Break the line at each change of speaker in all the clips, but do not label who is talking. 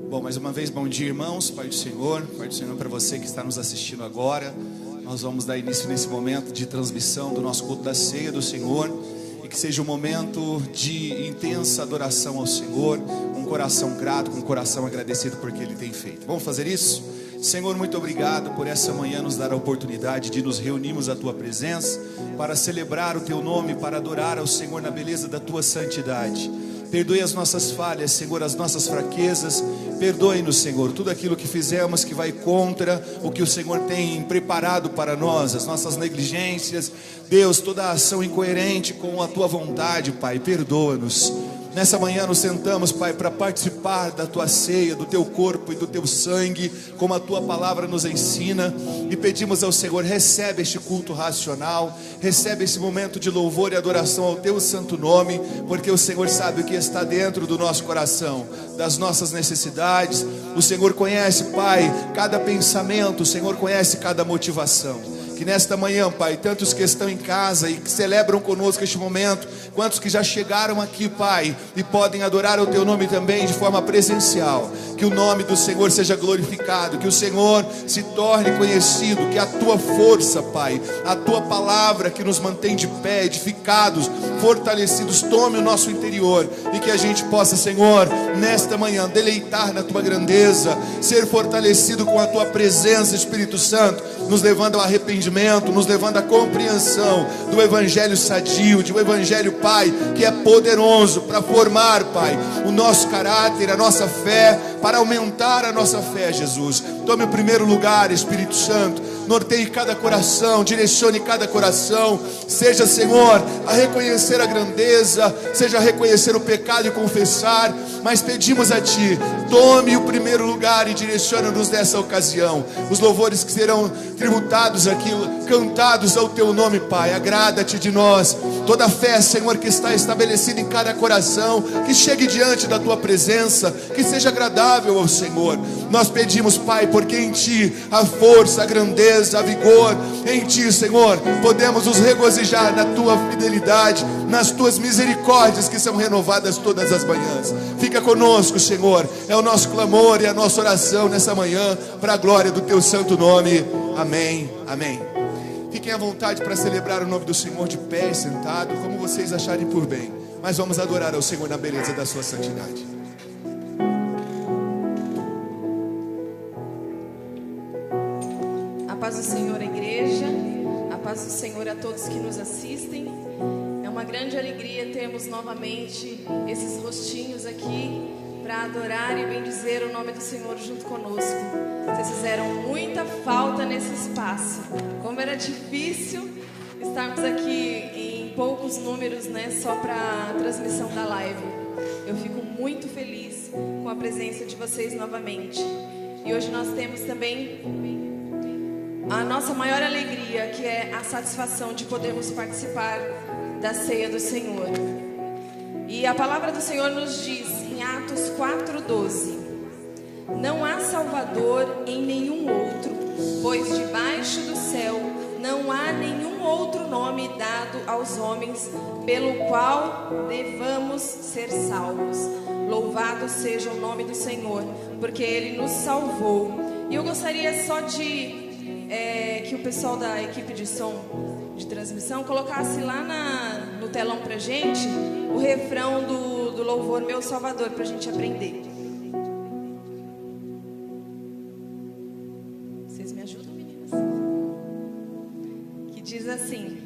Bom, mais uma vez, bom dia, irmãos, Pai do Senhor para você que está nos assistindo agora. Nós vamos dar início nesse momento de transmissão do nosso culto da ceia do Senhor, e que seja um momento de intensa adoração ao Senhor, um coração grato, um coração agradecido por que Ele tem feito. Vamos fazer isso? Senhor, muito obrigado por essa manhã nos dar a oportunidade de nos reunirmos à Tua presença, para celebrar o Teu nome, para adorar ao Senhor na beleza da Tua santidade. Perdoe as nossas falhas, Senhor, as nossas fraquezas. Perdoe-nos, Senhor, tudo aquilo que fizemos que vai contra o que o Senhor tem preparado para nós, as nossas negligências. Deus, toda a ação incoerente com a Tua vontade, Pai, perdoa-nos. Nessa manhã nos sentamos, Pai, para participar da Tua ceia, do Teu corpo e do Teu sangue, como a Tua palavra nos ensina, e pedimos ao Senhor, recebe este culto racional, recebe esse momento de louvor e adoração ao Teu santo nome, porque o Senhor sabe o que está dentro do nosso coração, das nossas necessidades. O Senhor conhece, Pai, cada pensamento, o Senhor conhece cada motivação. Que nesta manhã, Pai, tantos que estão em casa e que celebram conosco este momento, quantos que já chegaram aqui, Pai, e podem adorar o Teu nome também de forma presencial, que o nome do Senhor seja glorificado, que o Senhor se torne conhecido, que a Tua força, Pai, a Tua palavra que nos mantém de pé, edificados, fortalecidos, tome o nosso interior, e que a gente possa, Senhor, nesta manhã, deleitar na Tua grandeza, ser fortalecido com a Tua presença, Espírito Santo, nos levando ao arrependimento, nos levando à compreensão do Evangelho sadio, de um Evangelho, Pai, que é poderoso para formar, Pai, o nosso caráter, a nossa fé, para aumentar a nossa fé, Jesus. Tome o primeiro lugar, Espírito Santo, norteie cada coração, direcione cada coração, seja, Senhor, a reconhecer a grandeza, seja a reconhecer o pecado e confessar, mas pedimos a Ti, tome o primeiro lugar e direcione-nos nessa ocasião. Os louvores que serão tributados aqui, cantados ao Teu nome, Pai, agrada-te de nós. Toda a fé, Senhor, que está estabelecida em cada coração, que chegue diante da Tua presença, que seja agradável ao Senhor. Nós pedimos, Pai, porque em Ti a força, a grandeza, a vigor, em Ti, Senhor, podemos nos regozijar na Tua fidelidade, nas Tuas misericórdias que são renovadas todas as manhãs. Fica conosco, Senhor, é o nosso clamor e a nossa oração nessa manhã, para a glória do Teu santo nome. Amém, amém. Fiquem à vontade para celebrar o nome do Senhor de pé e sentado, como vocês acharem por bem, mas vamos adorar ao Senhor na beleza da Sua santidade.
A paz do Senhor à igreja, a paz do Senhor a todos que nos assistem. É uma grande alegria termos novamente esses rostinhos aqui para adorar e bendizer o nome do Senhor junto conosco. Vocês fizeram muita falta nesse espaço. Como era difícil estarmos aqui em poucos números, né, só para a transmissão da live. Eu fico muito feliz com a presença de vocês novamente. E hoje nós temos também a nossa maior alegria, que é a satisfação de podermos participar da ceia do Senhor. E a palavra do Senhor nos diz em Atos 4:12: não há Salvador em nenhum outro, pois debaixo do céu não há nenhum outro nome dado aos homens pelo qual devamos ser salvos. Louvado seja o nome do Senhor, porque Ele nos salvou. E eu gostaria só de que o pessoal da equipe de som, de transmissão, colocasse lá no telão pra gente o refrão do louvor Meu Salvador, pra gente aprender. Vocês me ajudam, meninas? Que diz assim: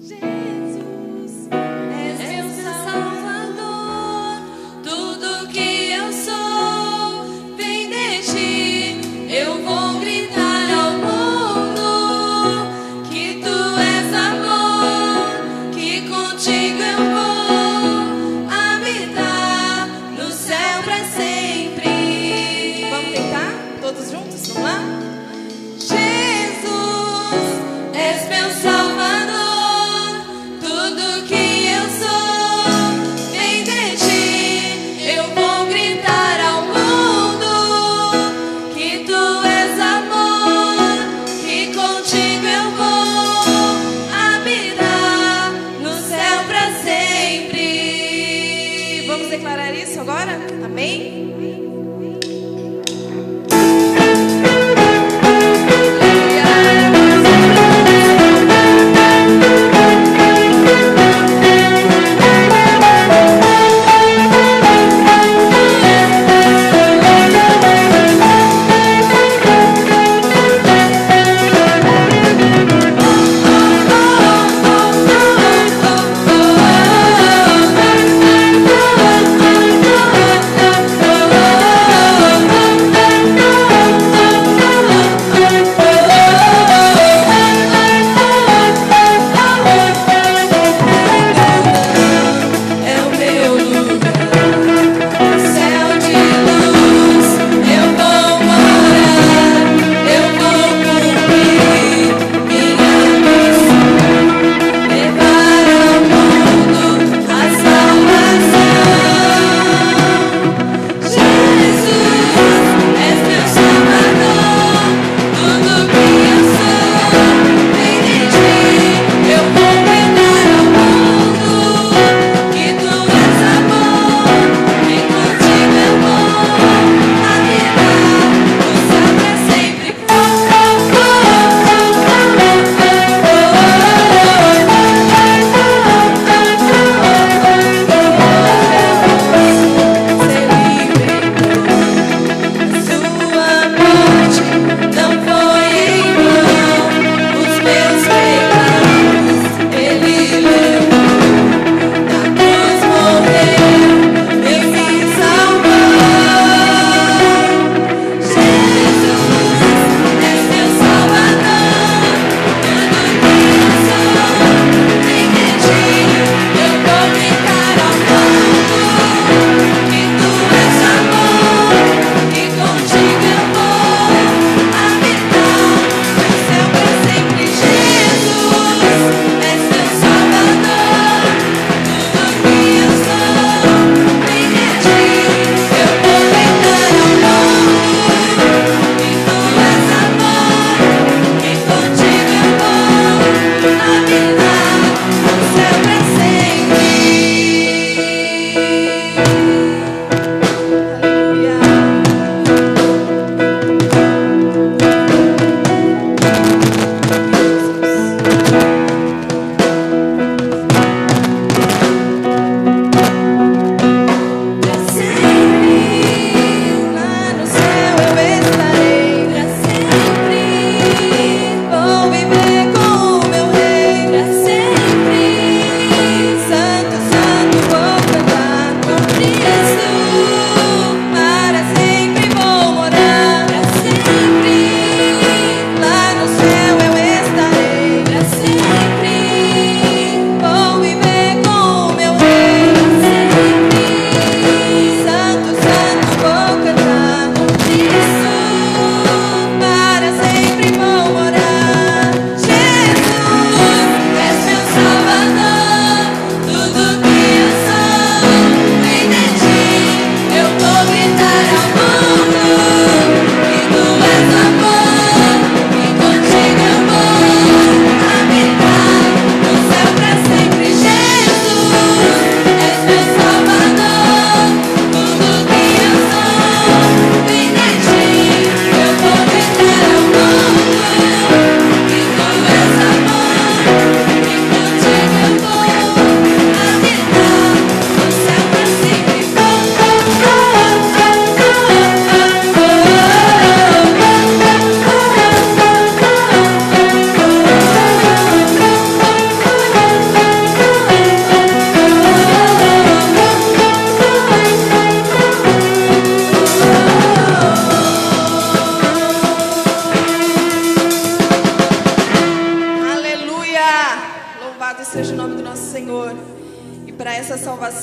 Jesus, és meu Salvador, tudo que eu sou vem de Ti. Eu vou gritar ao mundo que Tu és amor, que contigo eu vou habitar no céu pra sempre. Vamos tentar? Todos juntos? Vamos lá? Jesus, és meu Salvador, tudo que eu sou vem de Ti. Eu vou gritar ao mundo que Tu és amor, que contigo eu vou habitar no céu pra sempre. Vamos declarar isso agora? Amém?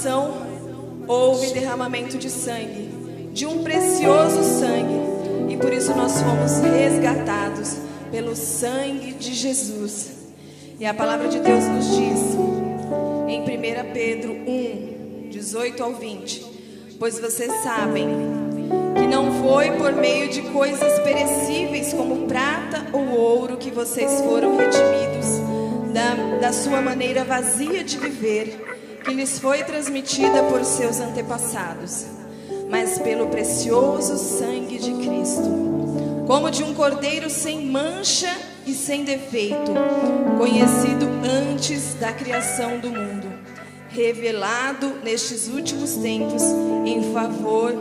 salvação, houve derramamento de sangue, de um precioso sangue, e por isso nós fomos resgatados pelo sangue de Jesus. E a palavra de Deus nos diz em 1 Pedro 1, 18 ao 20: pois vocês sabem que não foi por meio de coisas perecíveis como prata ou ouro que vocês foram redimidos da sua maneira vazia de viver, que lhes foi transmitida por seus antepassados, mas pelo precioso sangue de Cristo, como de um cordeiro sem mancha e sem defeito, conhecido antes da criação do mundo, revelado nestes últimos tempos em favor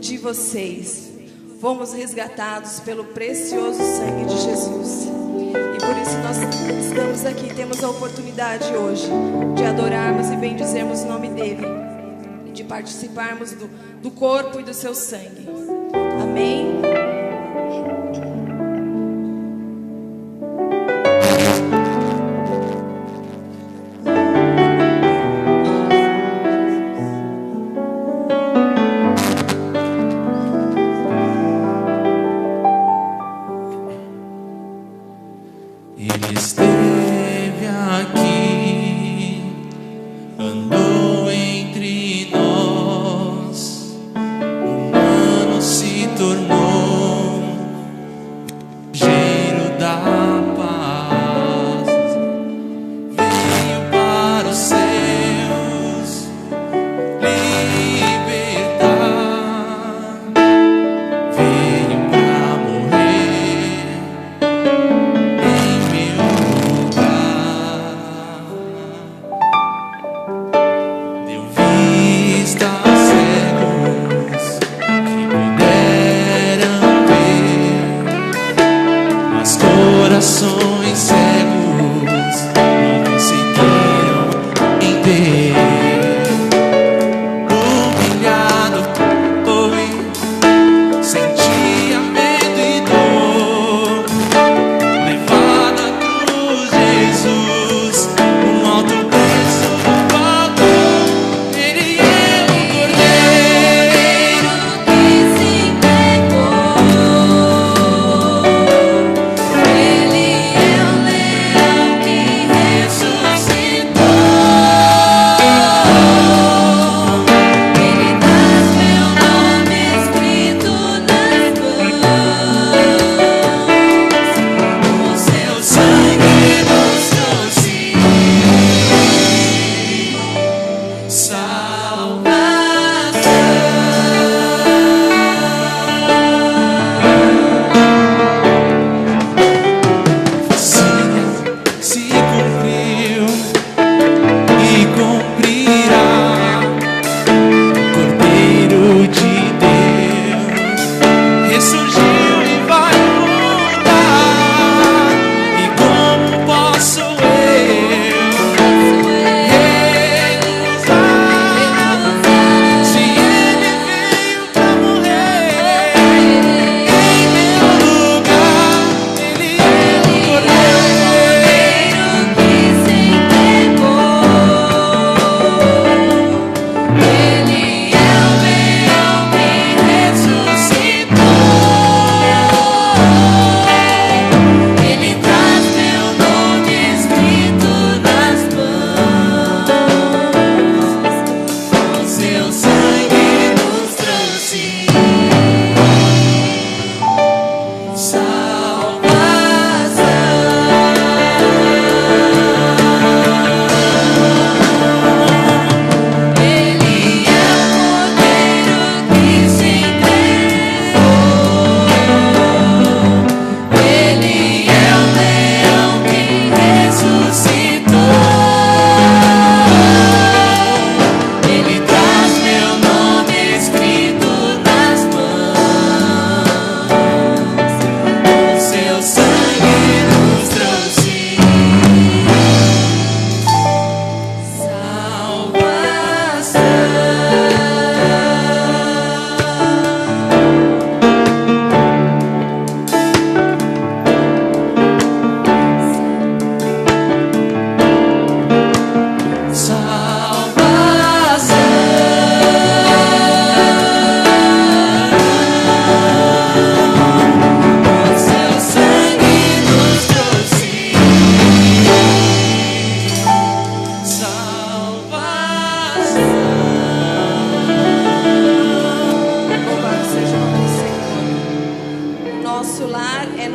de vocês. Fomos resgatados pelo precioso sangue de Jesus. E por isso nós estamos aqui, temos a oportunidade hoje de adorarmos e bendizermos o nome dele, e de participarmos do corpo e do seu sangue. Amém?
Ele esteve aqui, andou entre nós, humano se tornou, cheiro da paz, veio para os seus libertar, veio para morrer em meu lugar, deu vista a cegos que puderam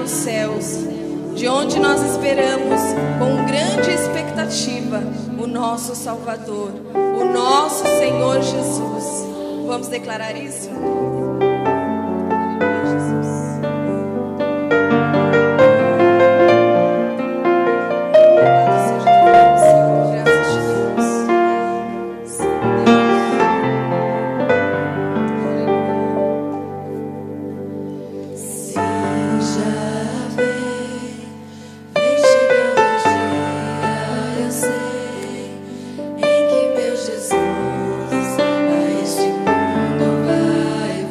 nos céus, de onde nós esperamos com grande expectativa o nosso Salvador, o nosso Senhor Jesus. Vamos declarar isso?
Em que meu Jesus a este mundo vai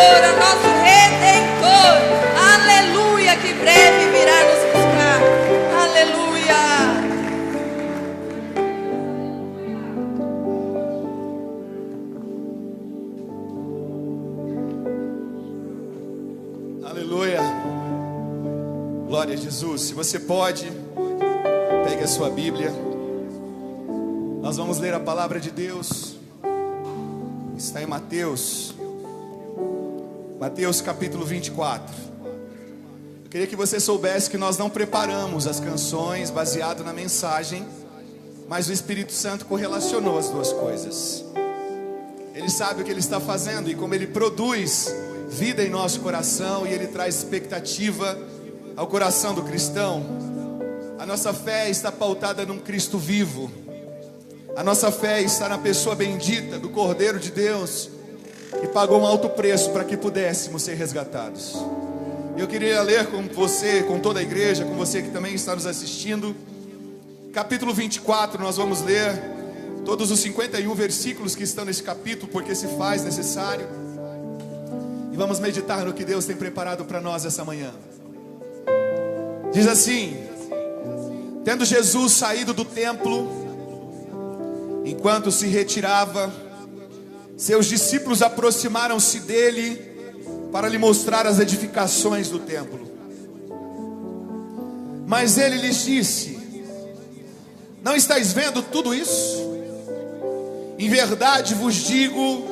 Senhor, ao nosso Redentor. Aleluia, que breve virá nos buscar. Aleluia.
Aleluia. Glória a Jesus. Se você pode, pegue a sua Bíblia. Nós vamos ler a palavra de Deus. Está em Mateus capítulo 24. Eu queria que você soubesse que nós não preparamos as canções baseado na mensagem, mas o Espírito Santo correlacionou as duas coisas. Ele sabe o que Ele está fazendo e como Ele produz vida em nosso coração e Ele traz expectativa ao coração do cristão. A nossa fé está pautada num Cristo vivo. A nossa fé está na pessoa bendita do Cordeiro de Deus, que pagou um alto preço para que pudéssemos ser resgatados. Eu queria ler com você, com toda a igreja, com você que também está nos assistindo, capítulo 24, nós vamos ler todos os 51 versículos que estão nesse capítulo, porque se faz necessário, e vamos meditar no que Deus tem preparado para nós essa manhã. Diz assim: tendo Jesus saído do templo, enquanto se retirava, seus discípulos aproximaram-se dele para lhe mostrar as edificações do templo. Mas ele lhes disse: não estáis vendo tudo isso? Em verdade vos digo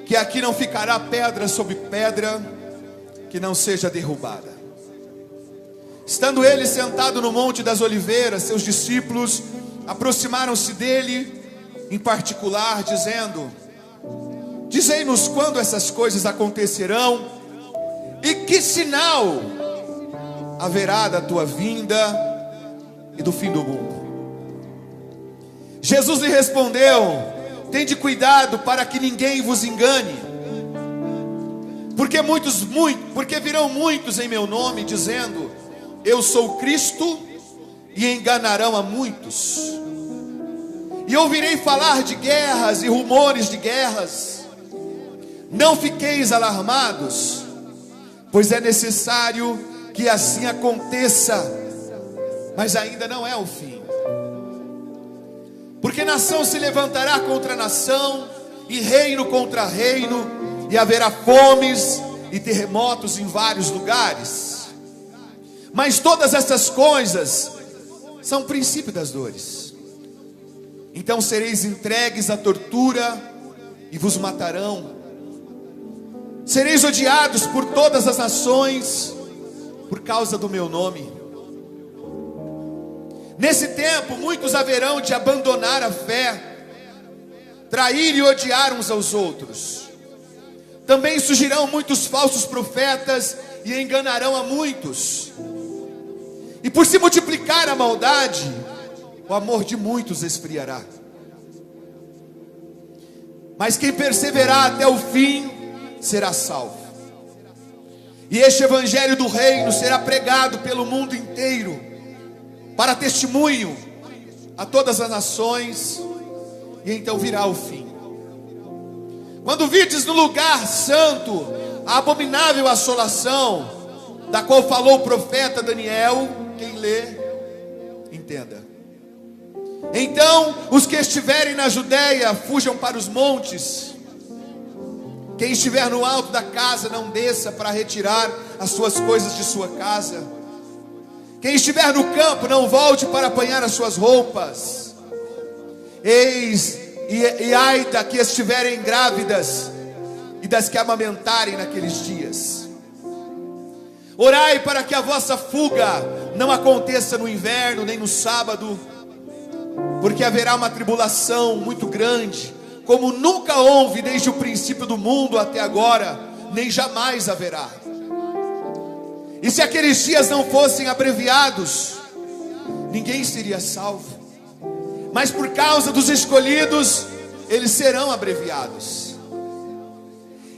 que aqui não ficará pedra sobre pedra que não seja derrubada. Estando ele sentado no Monte das Oliveiras, seus discípulos aproximaram-se dele em particular, dizendo: dizei-nos quando essas coisas acontecerão e que sinal haverá da tua vinda e do fim do mundo. Jesus lhe respondeu: tende cuidado para que ninguém vos engane, porque virão muitos em meu nome dizendo: eu sou Cristo, e enganarão a muitos. E ouvirei falar de guerras e rumores de guerras. Não fiqueis alarmados, pois é necessário que assim aconteça, mas ainda não é o fim. Porque nação se levantará contra nação, e reino contra reino, e haverá fomes e terremotos em vários lugares. Mas todas essas coisas são o princípio das dores. Então sereis entregues à tortura e vos matarão. Sereis odiados por todas as nações por causa do meu nome. Nesse tempo muitos haverão de abandonar a fé, trair e odiar uns aos outros. Também surgirão muitos falsos profetas e enganarão a muitos. E por se multiplicar a maldade, o amor de muitos esfriará. Mas quem perseverar até o fim será salvo. E este evangelho do reino será pregado pelo mundo inteiro, para testemunho a todas as nações, e então virá o fim. Quando virdes no lugar santo a abominável assolação, da qual falou o profeta Daniel, quem lê, entenda. Então os que estiverem na Judéia fujam para os montes. Quem estiver no alto da casa não desça para retirar as suas coisas de sua casa. Quem estiver no campo não volte para apanhar as suas roupas. E ai da que estiverem grávidas e das que amamentarem naqueles dias. Orai para que a vossa fuga não aconteça no inverno nem no sábado, porque haverá uma tribulação muito grande, como nunca houve desde o princípio do mundo até agora, nem jamais haverá. E se aqueles dias não fossem abreviados, ninguém seria salvo. Mas por causa dos escolhidos, eles serão abreviados.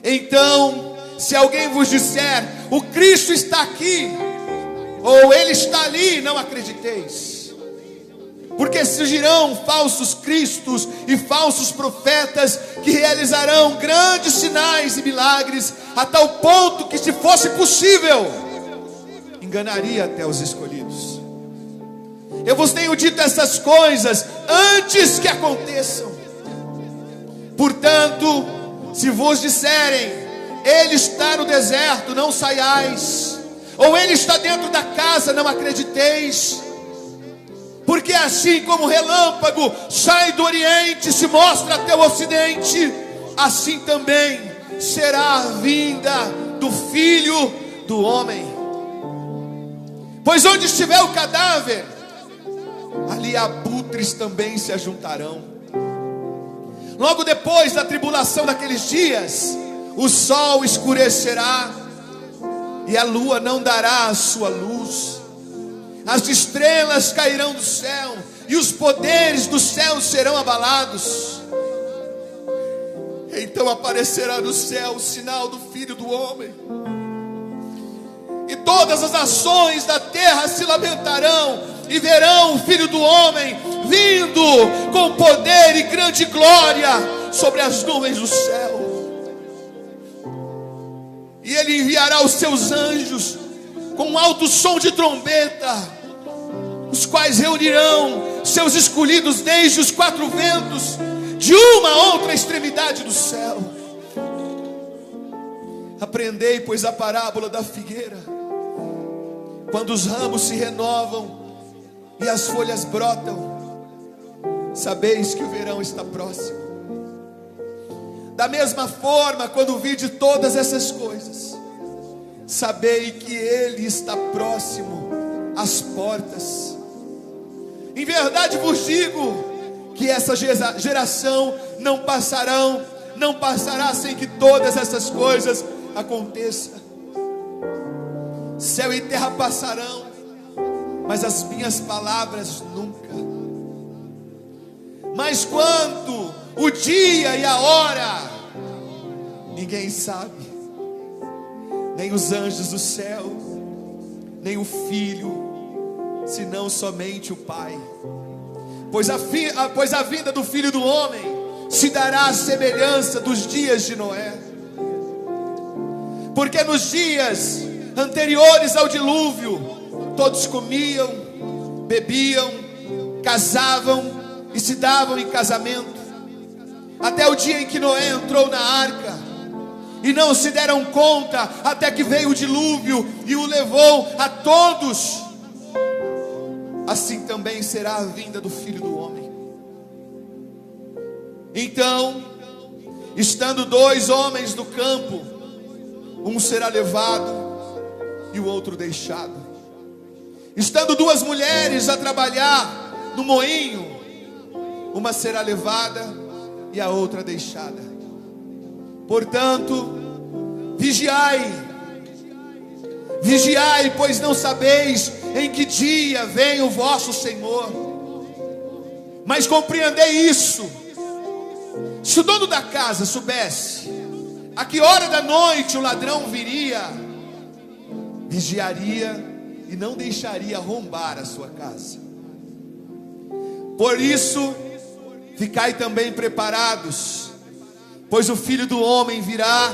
Então, se alguém vos disser: o Cristo está aqui, ou Ele está ali, não acrediteis. porque surgirão falsos cristos e falsos profetas que realizarão grandes sinais e milagres, a tal ponto que, se fosse possível, enganaria até os escolhidos. Eu vos tenho dito essas coisas antes que aconteçam. Portanto, se vos disserem: ele está no deserto, não saiais, ou ele está dentro da casa, não acrediteis. Porque assim como o relâmpago sai do oriente e se mostra até o ocidente, assim também será a vinda do Filho do Homem. Pois onde estiver o cadáver, ali abutres também se ajuntarão. Logo depois da tribulação daqueles dias, o sol escurecerá e a lua não dará a sua luz. As estrelas cairão do céu e os poderes do céu serão abalados. Então aparecerá no céu o sinal do Filho do Homem, e todas as nações da terra se lamentarão e verão o Filho do Homem vindo com poder e grande glória sobre as nuvens do céu. E ele enviará os seus anjos com um alto som de trombeta, os quais reunirão seus escolhidos desde os quatro ventos, de uma a outra extremidade do céu. Aprendei, pois, a parábola da figueira. Quando os ramos se renovam e as folhas brotam, sabeis que o verão está próximo. Da mesma forma, quando vide todas essas coisas, sabei que ele está próximo às portas. Em verdade vos digo que essa geração não passará sem que todas essas coisas aconteçam. Céu e terra passarão, mas as minhas palavras nunca. Mas quanto o dia e a hora, ninguém sabe, nem os anjos do céu, nem o Filho, senão somente o Pai. Pois a vinda do Filho do Homem se dará à semelhança dos dias de Noé. Porque nos dias anteriores ao dilúvio, todos comiam, bebiam, casavam e se davam em casamento, até o dia em que Noé entrou na arca, e não se deram conta até que veio o dilúvio e o levou a todos. Assim também será a vinda do Filho do Homem. Então, estando dois homens no campo, um será levado e o outro deixado. Estando duas mulheres a trabalhar no moinho, uma será levada e a outra deixada. Portanto, vigiai, pois não sabeis em que dia vem o vosso Senhor. Mas compreendei isso: se o dono da casa soubesse a que hora da noite o ladrão viria, vigiaria e não deixaria arrombar a sua casa. Por isso, ficai também preparados, pois o Filho do Homem virá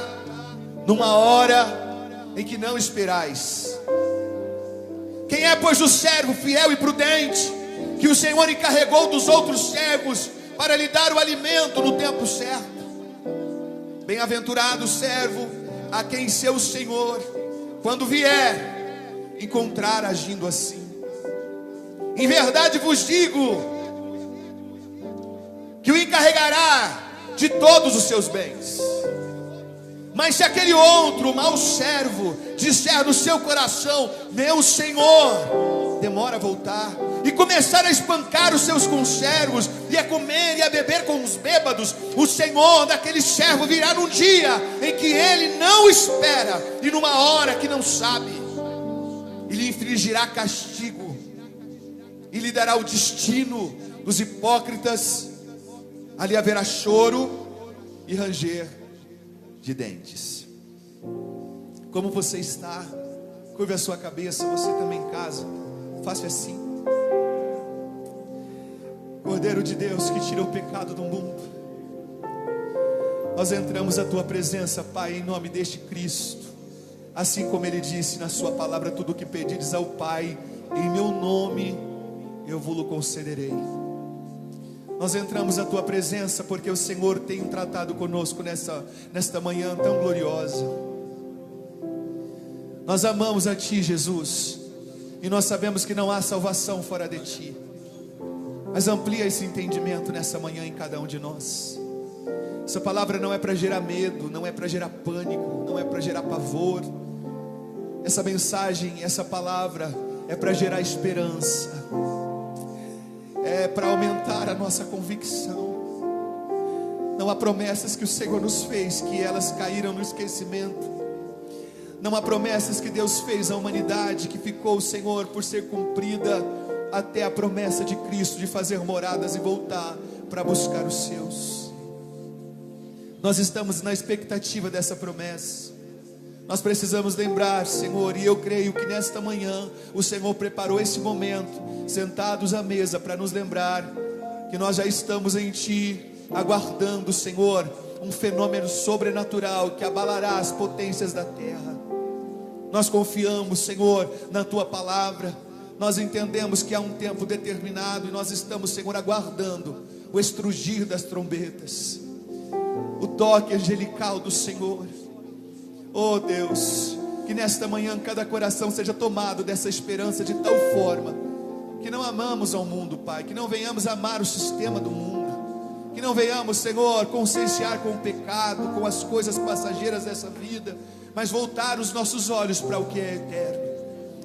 numa hora em que não esperais. Quem é, pois, o servo fiel e prudente, que o Senhor encarregou dos outros servos para lhe dar o alimento no tempo certo? Bem-aventurado o servo a quem seu Senhor, quando vier, encontrar agindo assim. Em verdade vos digo que o encarregará de todos os seus bens. Mas se aquele outro mau servo disser no seu coração: meu Senhor demora a voltar, e começar a espancar os seus conservos, e a comer e a beber com os bêbados, o Senhor daquele servo virá num dia em que ele não espera e numa hora que não sabe, e lhe infligirá castigo, e lhe dará o destino dos hipócritas. Ali haverá choro e ranger de dentes. Como você está? Curve a sua cabeça, você também em casa, faça assim. Cordeiro de Deus que tira o pecado do mundo. Nós entramos à tua presença, Pai, em nome deste Cristo. Assim como Ele disse na sua palavra: tudo o que pedires ao Pai, em meu nome, eu vou-lo concederei. Nós entramos à tua presença porque o Senhor tem tratado conosco nesta manhã tão gloriosa. Nós amamos a Ti, Jesus, e nós sabemos que não há salvação fora de Ti. Mas amplia esse entendimento nessa manhã em cada um de nós. Essa palavra não é para gerar medo, não é para gerar pânico, não é para gerar pavor. Essa mensagem, essa palavra é para gerar esperança, é para aumentar a nossa convicção. Não há promessas que o Senhor nos fez que elas caíram no esquecimento. Não há promessas que Deus fez à humanidade que ficou, Senhor, por ser cumprida até a promessa de Cristo de fazer moradas e voltar para buscar os seus. Nós estamos na expectativa dessa promessa. Nós precisamos lembrar, Senhor, e eu creio que nesta manhã o Senhor preparou esse momento, sentados à mesa, para nos lembrar que nós já estamos em Ti, aguardando, Senhor, um fenômeno sobrenatural que abalará as potências da terra. Nós confiamos, Senhor, na Tua palavra. Nós entendemos que há um tempo determinado e nós estamos, Senhor, aguardando o estrugir das trombetas, o toque angelical do Senhor. Oh Deus, que nesta manhã cada coração seja tomado dessa esperança de tal forma que não amamos ao mundo, Pai, que não venhamos amar o sistema do mundo, que não venhamos, Senhor, conscienciar com o pecado, com as coisas passageiras dessa vida, mas voltar os nossos olhos para o que é eterno.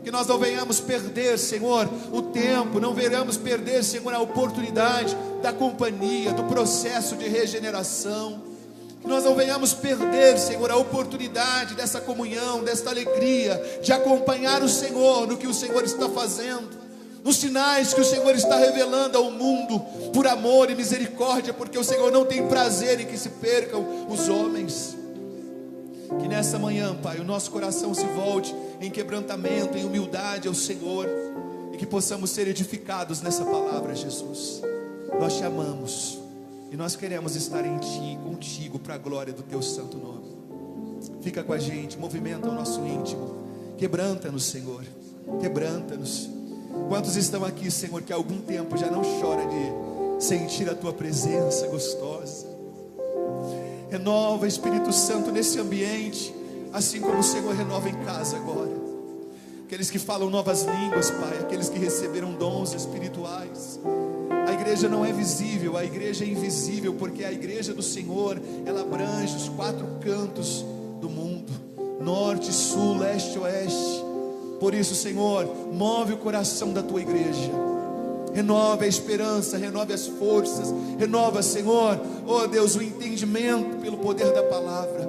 Que nós não venhamos perder, Senhor, o tempo, não venhamos perder, Senhor, a oportunidade da companhia, do processo de regeneração. Que nós não venhamos perder, Senhor, a oportunidade dessa comunhão, desta alegria, de acompanhar o Senhor no que o Senhor está fazendo, nos sinais que o Senhor está revelando ao mundo, por amor e misericórdia, porque o Senhor não tem prazer em que se percam os homens. Que nessa manhã, Pai, o nosso coração se volte em quebrantamento, em humildade ao Senhor, e que possamos ser edificados nessa palavra, Jesus. Nós te amamos e nós queremos estar em Ti, contigo, para a glória do Teu santo nome. Fica com a gente, movimenta o nosso íntimo, quebranta-nos, Senhor, quebranta-nos. Quantos estão aqui, Senhor, que há algum tempo já não chora de sentir a Tua presença gostosa? Renova, Espírito Santo, nesse ambiente, assim como o Senhor renova em casa agora. Aqueles que falam novas línguas, Pai, aqueles que receberam dons espirituais. A igreja não é visível, a igreja é invisível, porque a igreja do Senhor, ela abrange os 4 cantos do mundo, norte, sul, leste, oeste. Por isso, Senhor, move o coração da Tua igreja. Renova a esperança, renova as forças, renova, Senhor, oh Deus, o entendimento pelo poder da palavra,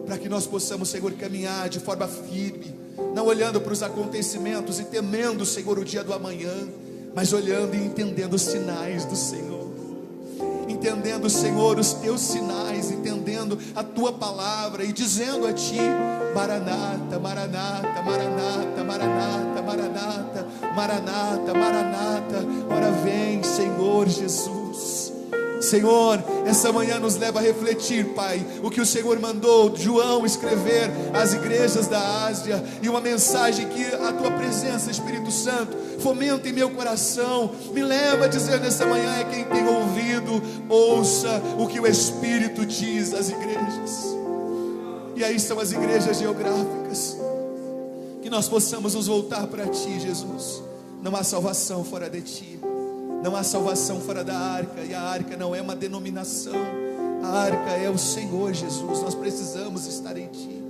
para que nós possamos, Senhor, caminhar de forma firme, não olhando para os acontecimentos e temendo, Senhor, o dia do amanhã, mas olhando e entendendo os sinais do Senhor, entendendo, Senhor, os Teus sinais, entendendo a Tua palavra e dizendo a Ti: Maranata, Maranata, Maranata, Maranata, Maranata, Maranata, Maranata. Ora vem, Senhor Jesus. Senhor, essa manhã nos leva a refletir, Pai, o que o Senhor mandou João escrever às igrejas da Ásia, e uma mensagem que a Tua presença, Espírito Santo, fomenta em meu coração, me leva a dizer nessa manhã: é quem tem ouvido, ouça o que o Espírito diz às igrejas. E aí estão as igrejas geográficas, que nós possamos nos voltar para Ti, Jesus. Não há salvação fora de Ti, não há salvação fora da arca, e a arca não é uma denominação, a arca é o Senhor Jesus. Nós precisamos estar em Ti.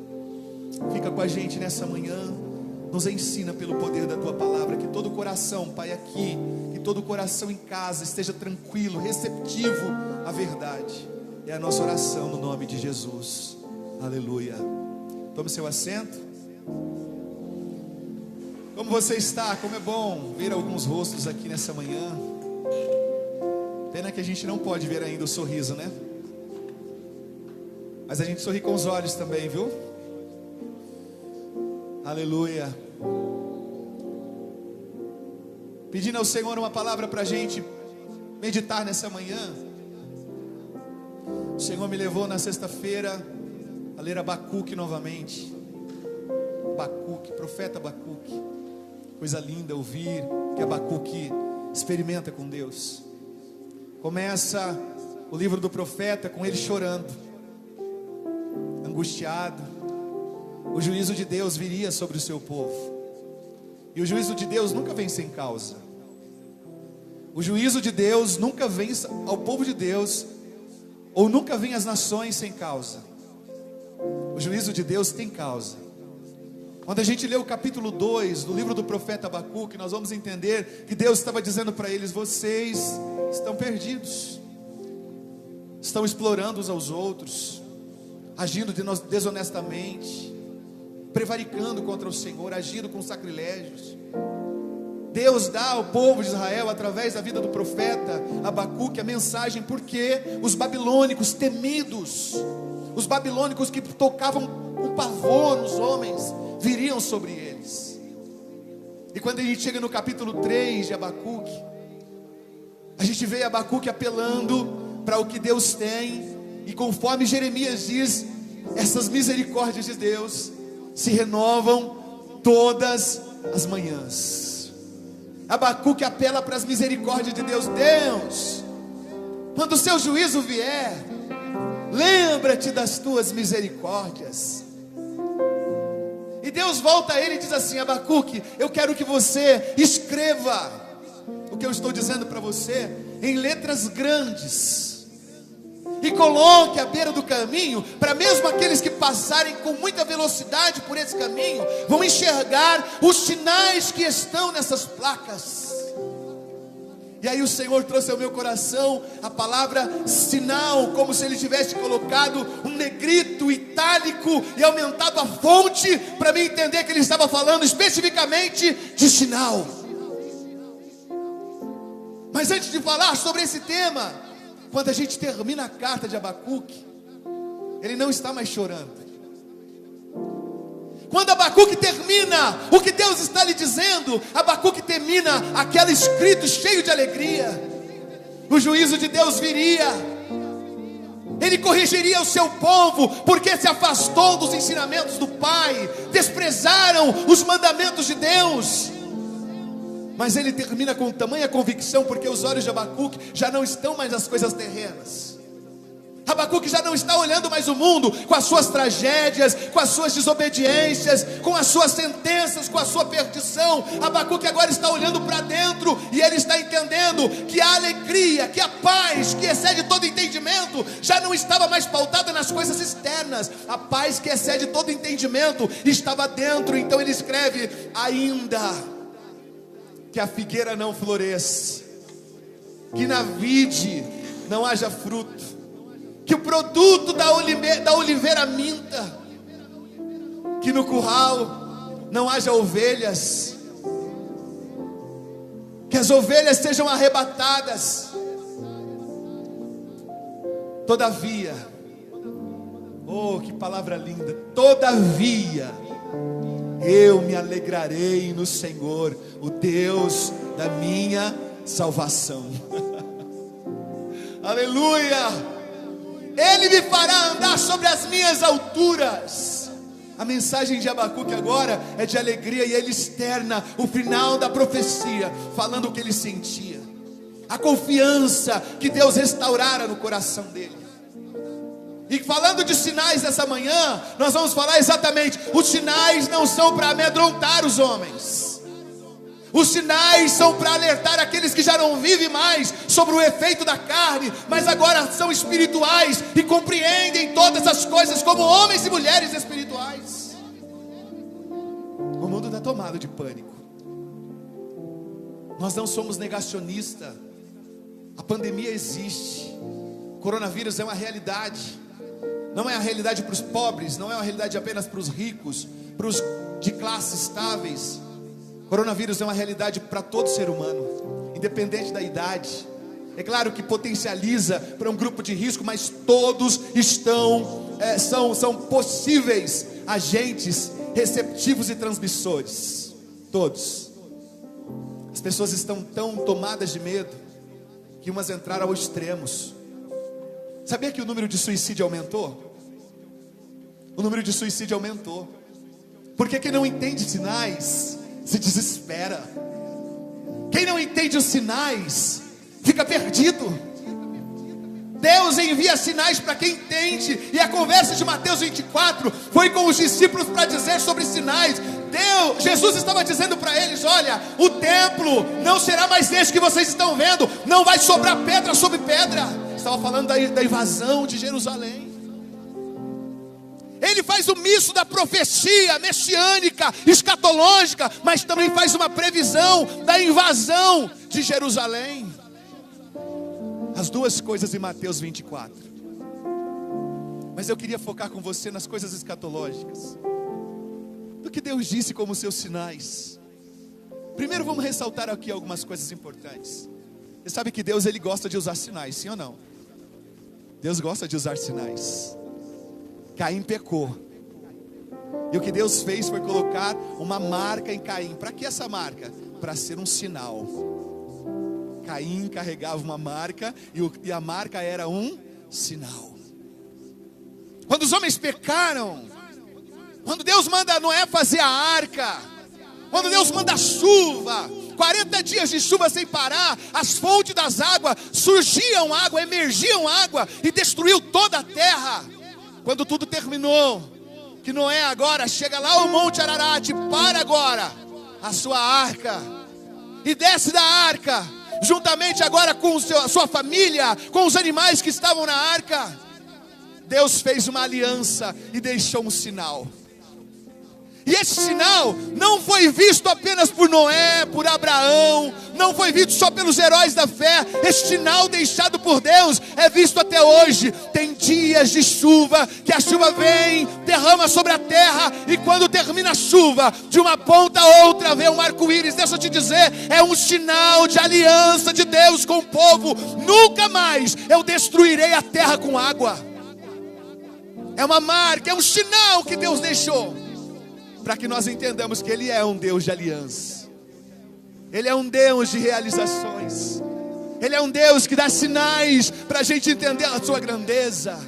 Fica com a gente nessa manhã, nos ensina pelo poder da Tua palavra, que todo coração, Pai, aqui, que todo coração em casa esteja tranquilo, receptivo à verdade. É a nossa oração no nome de Jesus. Aleluia. Tome seu assento. Como você está? Como é bom ver alguns rostos aqui nessa manhã. Pena que a gente não pode ver ainda o sorriso, né? Mas a gente sorri com os olhos também, viu? Aleluia. Pedindo ao Senhor uma palavra para a gente meditar nessa manhã, o Senhor me levou na sexta-feira a ler Abacuque novamente. Abacuque, profeta Abacuque. Coisa linda ouvir que Abacuque experimenta com Deus. Começa o livro do profeta com ele chorando, angustiado. O juízo de Deus viria sobre o seu povo. E o juízo de Deus nunca vem sem causa. O juízo de Deus nunca vem ao povo de Deus, ou nunca vem às nações sem causa. O juízo de Deus tem causa. Quando a gente lê o capítulo 2 do livro do profeta Abacuque, nós vamos entender que Deus estava dizendo para eles: vocês estão perdidos, estão explorando uns aos outros, agindo desonestamente, prevaricando contra o Senhor, agindo com sacrilégios. Deus dá ao povo de Israel, através da vida do profeta Abacuque, a mensagem porque os babilônicos temidos, os babilônicos que tocavam um pavor nos homens, viriam sobre eles. E quando a gente chega no capítulo 3 de Abacuque, a gente vê Abacuque apelando para o que Deus tem, e conforme Jeremias diz, essas misericórdias de Deus se renovam todas as manhãs. Abacuque apela para as misericórdias de Deus. Deus, quando o seu juízo vier, lembra-te das tuas misericórdias. E Deus volta a ele e diz assim: Abacuque, eu quero que você escreva o que eu estou dizendo para você em letras grandes, e coloque à beira do caminho, para mesmo aqueles que passarem com muita velocidade por esse caminho, vão enxergar os sinais que estão nessas placas. E aí o Senhor trouxe ao meu coração a palavra sinal, como se Ele tivesse colocado um negrito itálico e aumentado a fonte, para mim entender que Ele estava falando especificamente de sinal. Mas antes de falar sobre esse tema, quando a gente termina a carta de Abacuque, ele não está mais chorando. Quando Abacuque termina o que Deus está lhe dizendo, Abacuque termina aquele escrito cheio de alegria. O juízo de Deus viria. Ele corrigiria o seu povo, porque se afastou dos ensinamentos do Pai, desprezaram os mandamentos de Deus. Mas ele termina com tamanha convicção, porque os olhos de Abacuque já não estão mais nas coisas terrenas. Abacuque já não está olhando mais o mundo com as suas tragédias, com as suas desobediências, com as suas sentenças, com a sua perdição. Abacuque agora está olhando para dentro, e ele está entendendo que a alegria, que a paz que excede todo entendimento, já não estava mais pautada nas coisas externas. A paz que excede todo entendimento estava dentro. Então ele escreve: ainda que a figueira não floresça, que na vide não haja fruto, que o produto da oliveira minta, que no curral não haja ovelhas, que as ovelhas sejam arrebatadas. Todavia, oh, que palavra linda! Todavia, eu me alegrarei no Senhor, o Deus da minha salvação. Aleluia! Ele me fará andar sobre as minhas alturas. A mensagem de Abacuque agora é de alegria, e ele externa o final da profecia, falando o que ele sentia, a confiança que Deus restaurara no coração dele. E falando de sinais essa manhã, nós vamos falar exatamente: os sinais não são para amedrontar os homens. Os sinais são para alertar aqueles que já não vivem mais sobre o efeito da carne, mas agora são espirituais e compreendem todas as coisas como homens e mulheres espirituais. O mundo está tomado de pânico. Nós não somos negacionistas. A pandemia existe. O coronavírus é uma realidade. Não é a realidade para os pobres, não é uma realidade apenas para os ricos, para os de classes estáveis. Coronavírus é uma realidade para todo ser humano, independente da idade. É claro que potencializa para um grupo de risco, mas todos são possíveis agentes receptivos e transmissores. Todos. As pessoas estão tão tomadas de medo que umas entraram ao extremos. Sabia que o número de suicídio aumentou? O número de suicídio aumentou. Porque quem não entende sinais se desespera. Quem não entende os sinais fica perdido. Deus envia sinais para quem entende. E a conversa de Mateus 24 foi com os discípulos para dizer sobre sinais. Jesus estava dizendo para eles: olha, o templo não será mais esse que vocês estão vendo. Não vai sobrar pedra sobre pedra. Estava falando da invasão de Jerusalém. Ele faz o misto da profecia messiânica, escatológica, mas também faz uma previsão da invasão de Jerusalém. As duas coisas em Mateus 24. Mas eu queria focar com você nas coisas escatológicas, do que Deus disse como seus sinais. Primeiro vamos ressaltar aqui algumas coisas importantes. Você sabe que Deus, Ele gosta de usar sinais, sim ou não? Deus gosta de usar sinais. Caim pecou, e o que Deus fez foi colocar uma marca em Caim. Para que essa marca? Para ser um sinal. Caim carregava uma marca, e a marca era um sinal. Quando os homens pecaram, quando Deus manda Noé fazer a arca, quando Deus manda chuva, 40 dias de chuva sem parar, as fontes das águas surgiam água, emergiam água, e destruiu toda a terra. Quando tudo terminou, que Noé agora chega lá ao Monte Ararat, para agora a sua arca, e desce da arca, juntamente agora com a sua família, com os animais que estavam na arca. Deus fez uma aliança e deixou um sinal. E esse sinal não foi visto apenas por Noé, por Abraão, não foi visto só pelos heróis da fé. Esse sinal deixado por Deus é visto até hoje. Tem dias de chuva, que a chuva vem, derrama sobre a terra, e quando termina a chuva, de uma ponta a outra vem um arco-íris. Deixa eu te dizer, é um sinal de aliança de Deus com o povo. Nunca mais eu destruirei a terra com água. É uma marca, é um sinal que Deus deixou, para que nós entendamos que Ele é um Deus de aliança. Ele é um Deus de realizações. Ele é um Deus que dá sinais para a gente entender a sua grandeza.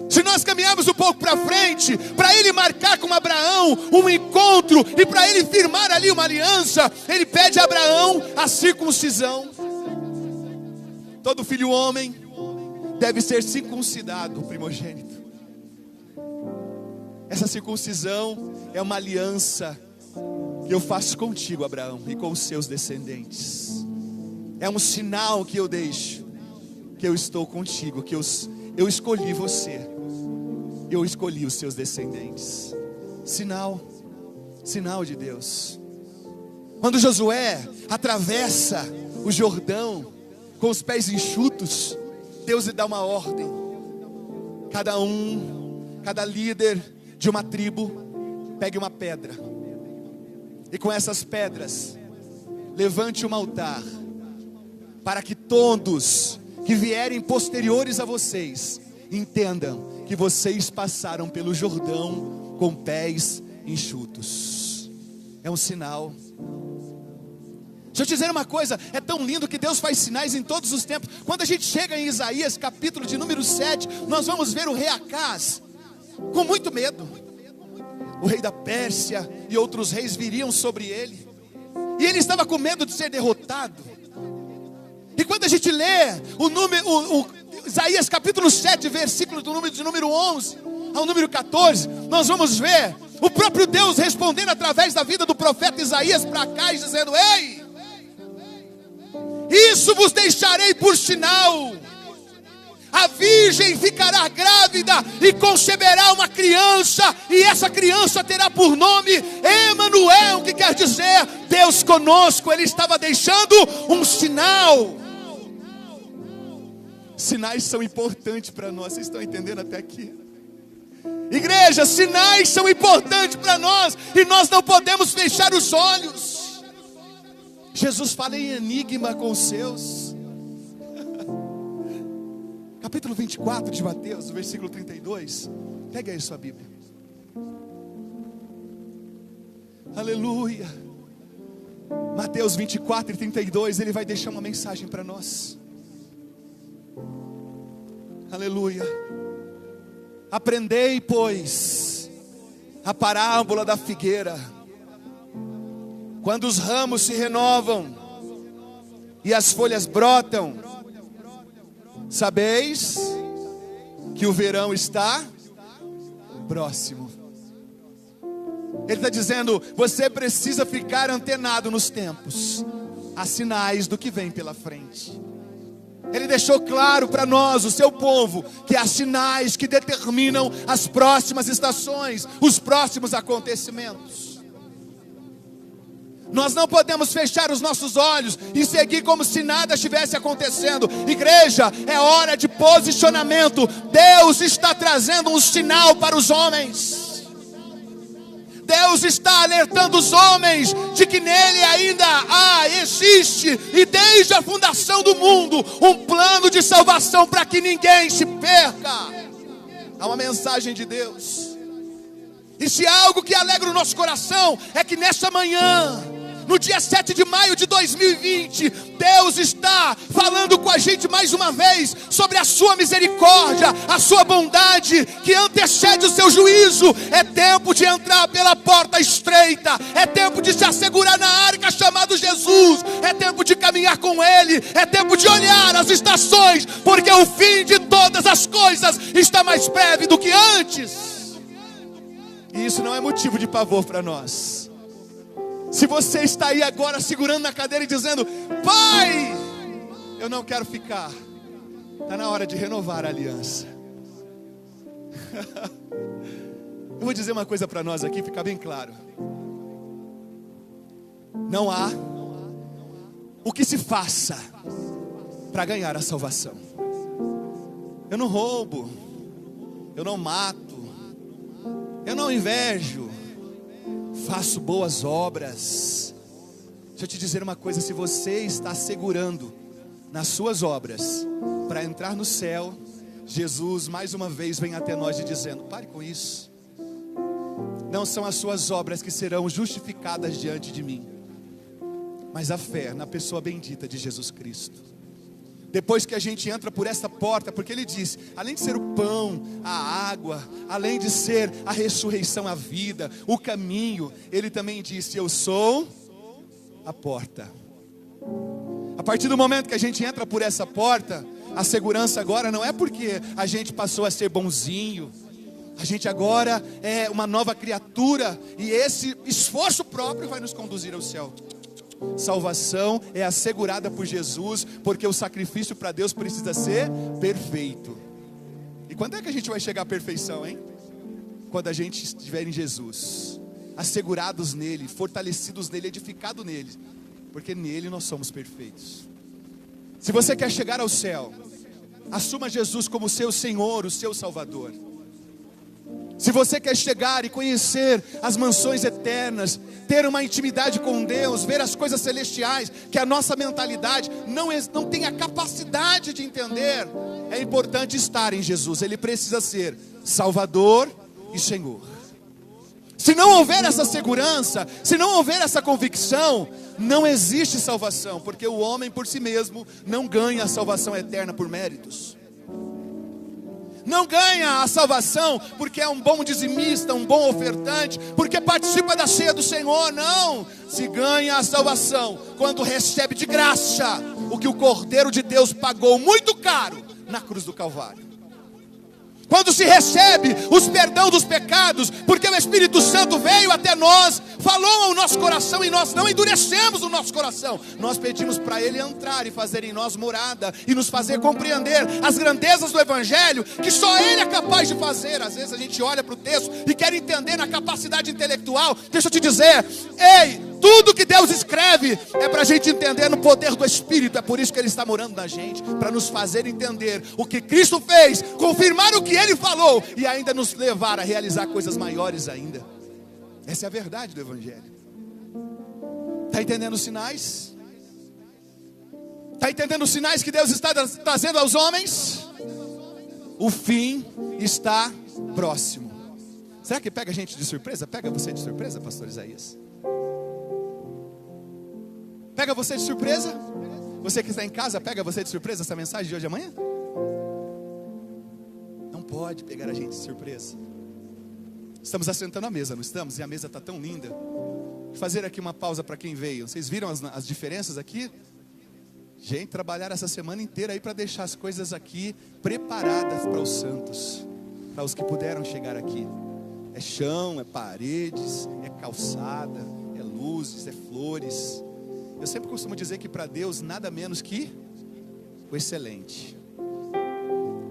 Se nós caminharmos um pouco para frente, para Ele marcar com Abraão um encontro, e para Ele firmar ali uma aliança, Ele pede a Abraão a circuncisão. Todo filho homem deve ser circuncidado, o primogênito. Essa circuncisão é uma aliança que eu faço contigo, Abraão, e com os seus descendentes. É um sinal que eu deixo, que eu estou contigo, que eu escolhi você, eu escolhi os seus descendentes. Sinal de Deus. Quando Josué atravessa o Jordão com os pés enxutos, Deus lhe dá uma ordem. Cada líder de uma tribo, pegue uma pedra, e com essas pedras levante um altar, para que todos que vierem posteriores a vocês entendam que vocês passaram pelo Jordão com pés enxutos. É um sinal. Deixa eu te dizer uma coisa, é tão lindo que Deus faz sinais em todos os tempos. Quando a gente chega em Isaías, capítulo de número 7, nós vamos ver o rei Acaz com muito medo. O rei da Pérsia e outros reis viriam sobre ele, e ele estava com medo de ser derrotado. E quando a gente lê Isaías capítulo 7, versículo de número 11 ao número 14, nós vamos ver o próprio Deus respondendo através da vida do profeta Isaías para Acaz, dizendo: ei, isso vos deixarei por sinal. A virgem ficará grávida e conceberá uma criança, e essa criança terá por nome Emanuel, que quer dizer Deus conosco. Ele estava deixando um sinal. Sinais são importantes para nós. Vocês estão entendendo até aqui? Igreja, sinais são importantes para nós, e nós não podemos fechar os olhos. Jesus fala em enigma com os seus. Capítulo 24 de Mateus, versículo 32. Pega aí sua Bíblia. Aleluia. Mateus 24 e 32, ele vai deixar uma mensagem para nós. Aleluia. Aprendei, pois, a parábola da figueira. Quando os ramos se renovam e as folhas brotam, sabeis que o verão está próximo. Ele está dizendo, você precisa ficar antenado nos tempos. Há sinais do que vem pela frente. Ele deixou claro para nós, o seu povo, que há sinais que determinam as próximas estações, os próximos acontecimentos. Nós não podemos fechar os nossos olhos e seguir como se nada estivesse acontecendo. Igreja, é hora de posicionamento. Deus está trazendo um sinal para os homens. Deus está alertando os homens de que nele ainda existe, e desde a fundação do mundo, um plano de salvação para que ninguém se perca. Há uma mensagem de Deus. E se há algo que alegra o nosso coração, é que nessa manhã, no dia 7 de maio de 2020, Deus está falando com a gente mais uma vez sobre a sua misericórdia, a sua bondade que antecede o seu juízo. É tempo de entrar pela porta estreita, é tempo de se assegurar na arca chamado Jesus, é tempo de caminhar com Ele, é tempo de olhar as estações, porque o fim de todas as coisas está mais breve do que antes. E isso não é motivo de pavor para nós. Se você está aí agora segurando na cadeira e dizendo, Pai, eu não quero ficar, está na hora de renovar a aliança. Eu vou dizer uma coisa para nós aqui, ficar bem claro. Não há o que se faça para ganhar a salvação. Eu não roubo, eu não mato, eu não invejo, faço boas obras. Deixa eu te dizer uma coisa, se você está segurando nas suas obras para entrar no céu, Jesus mais uma vez vem até nós e dizendo, pare com isso. Não são as suas obras que serão justificadas diante de mim, mas a fé na pessoa bendita de Jesus Cristo. Depois que a gente entra por essa porta, porque Ele diz, além de ser o pão, a água, além de ser a ressurreição, a vida, o caminho, Ele também disse, eu sou a porta. A partir do momento que a gente entra por essa porta, a segurança agora não é porque a gente passou a ser bonzinho, a gente agora é uma nova criatura, e esse esforço próprio vai nos conduzir ao céu. Salvação é assegurada por Jesus, porque o sacrifício para Deus precisa ser perfeito. E quando é que a gente vai chegar à perfeição, hein? Quando a gente estiver em Jesus, assegurados nele, fortalecidos nele, edificados nele, porque nele nós somos perfeitos. Se você quer chegar ao céu, assuma Jesus como seu Senhor, o seu Salvador. Se você quer chegar e conhecer as mansões eternas, ter uma intimidade com Deus, ver as coisas celestiais, que a nossa mentalidade não tem a capacidade de entender, é importante estar em Jesus. Ele precisa ser Salvador e Senhor. Se não houver essa segurança, se não houver essa convicção, não existe salvação, porque o homem por si mesmo não ganha a salvação eterna por méritos. Não ganha a salvação porque é um bom dizimista, um bom ofertante, porque participa da ceia do Senhor. Não, se ganha a salvação quando recebe de graça o que o Cordeiro de Deus pagou muito caro na cruz do Calvário. Quando se recebe os perdão dos pecados, porque o Espírito Santo veio até nós, falou ao nosso coração, e nós não endurecemos o nosso coração. Nós pedimos para Ele entrar e fazer em nós morada, e nos fazer compreender as grandezas do Evangelho, que só Ele é capaz de fazer. Às vezes a gente olha para o texto e quer entender na capacidade intelectual. Deixa eu te dizer, ei, tudo que Deus escreve é para a gente entender no poder do Espírito. É por isso que Ele está morando na gente, para nos fazer entender o que Cristo fez, confirmar o que Ele falou e ainda nos levar a realizar coisas maiores ainda. Essa é a verdade do Evangelho. Está entendendo os sinais? Está entendendo os sinais que Deus está trazendo aos homens? O fim está próximo. Será que pega a gente de surpresa? Pega você de surpresa, pastor Isaías? Pega você de surpresa? Você que está em casa, pega você de surpresa essa mensagem de hoje e amanhã? pode pegar a gente de surpresa. Estamos assentando à mesa, não estamos? E a mesa está tão linda. Vou fazer aqui uma pausa para quem veio. Vocês viram as diferenças aqui? Gente, trabalharam essa semana inteira aí para deixar as coisas aqui preparadas para os santos, para os que puderam chegar aqui. É chão, é paredes, é calçada, é luzes, é flores. Eu sempre costumo dizer que para Deus nada menos que o excelente.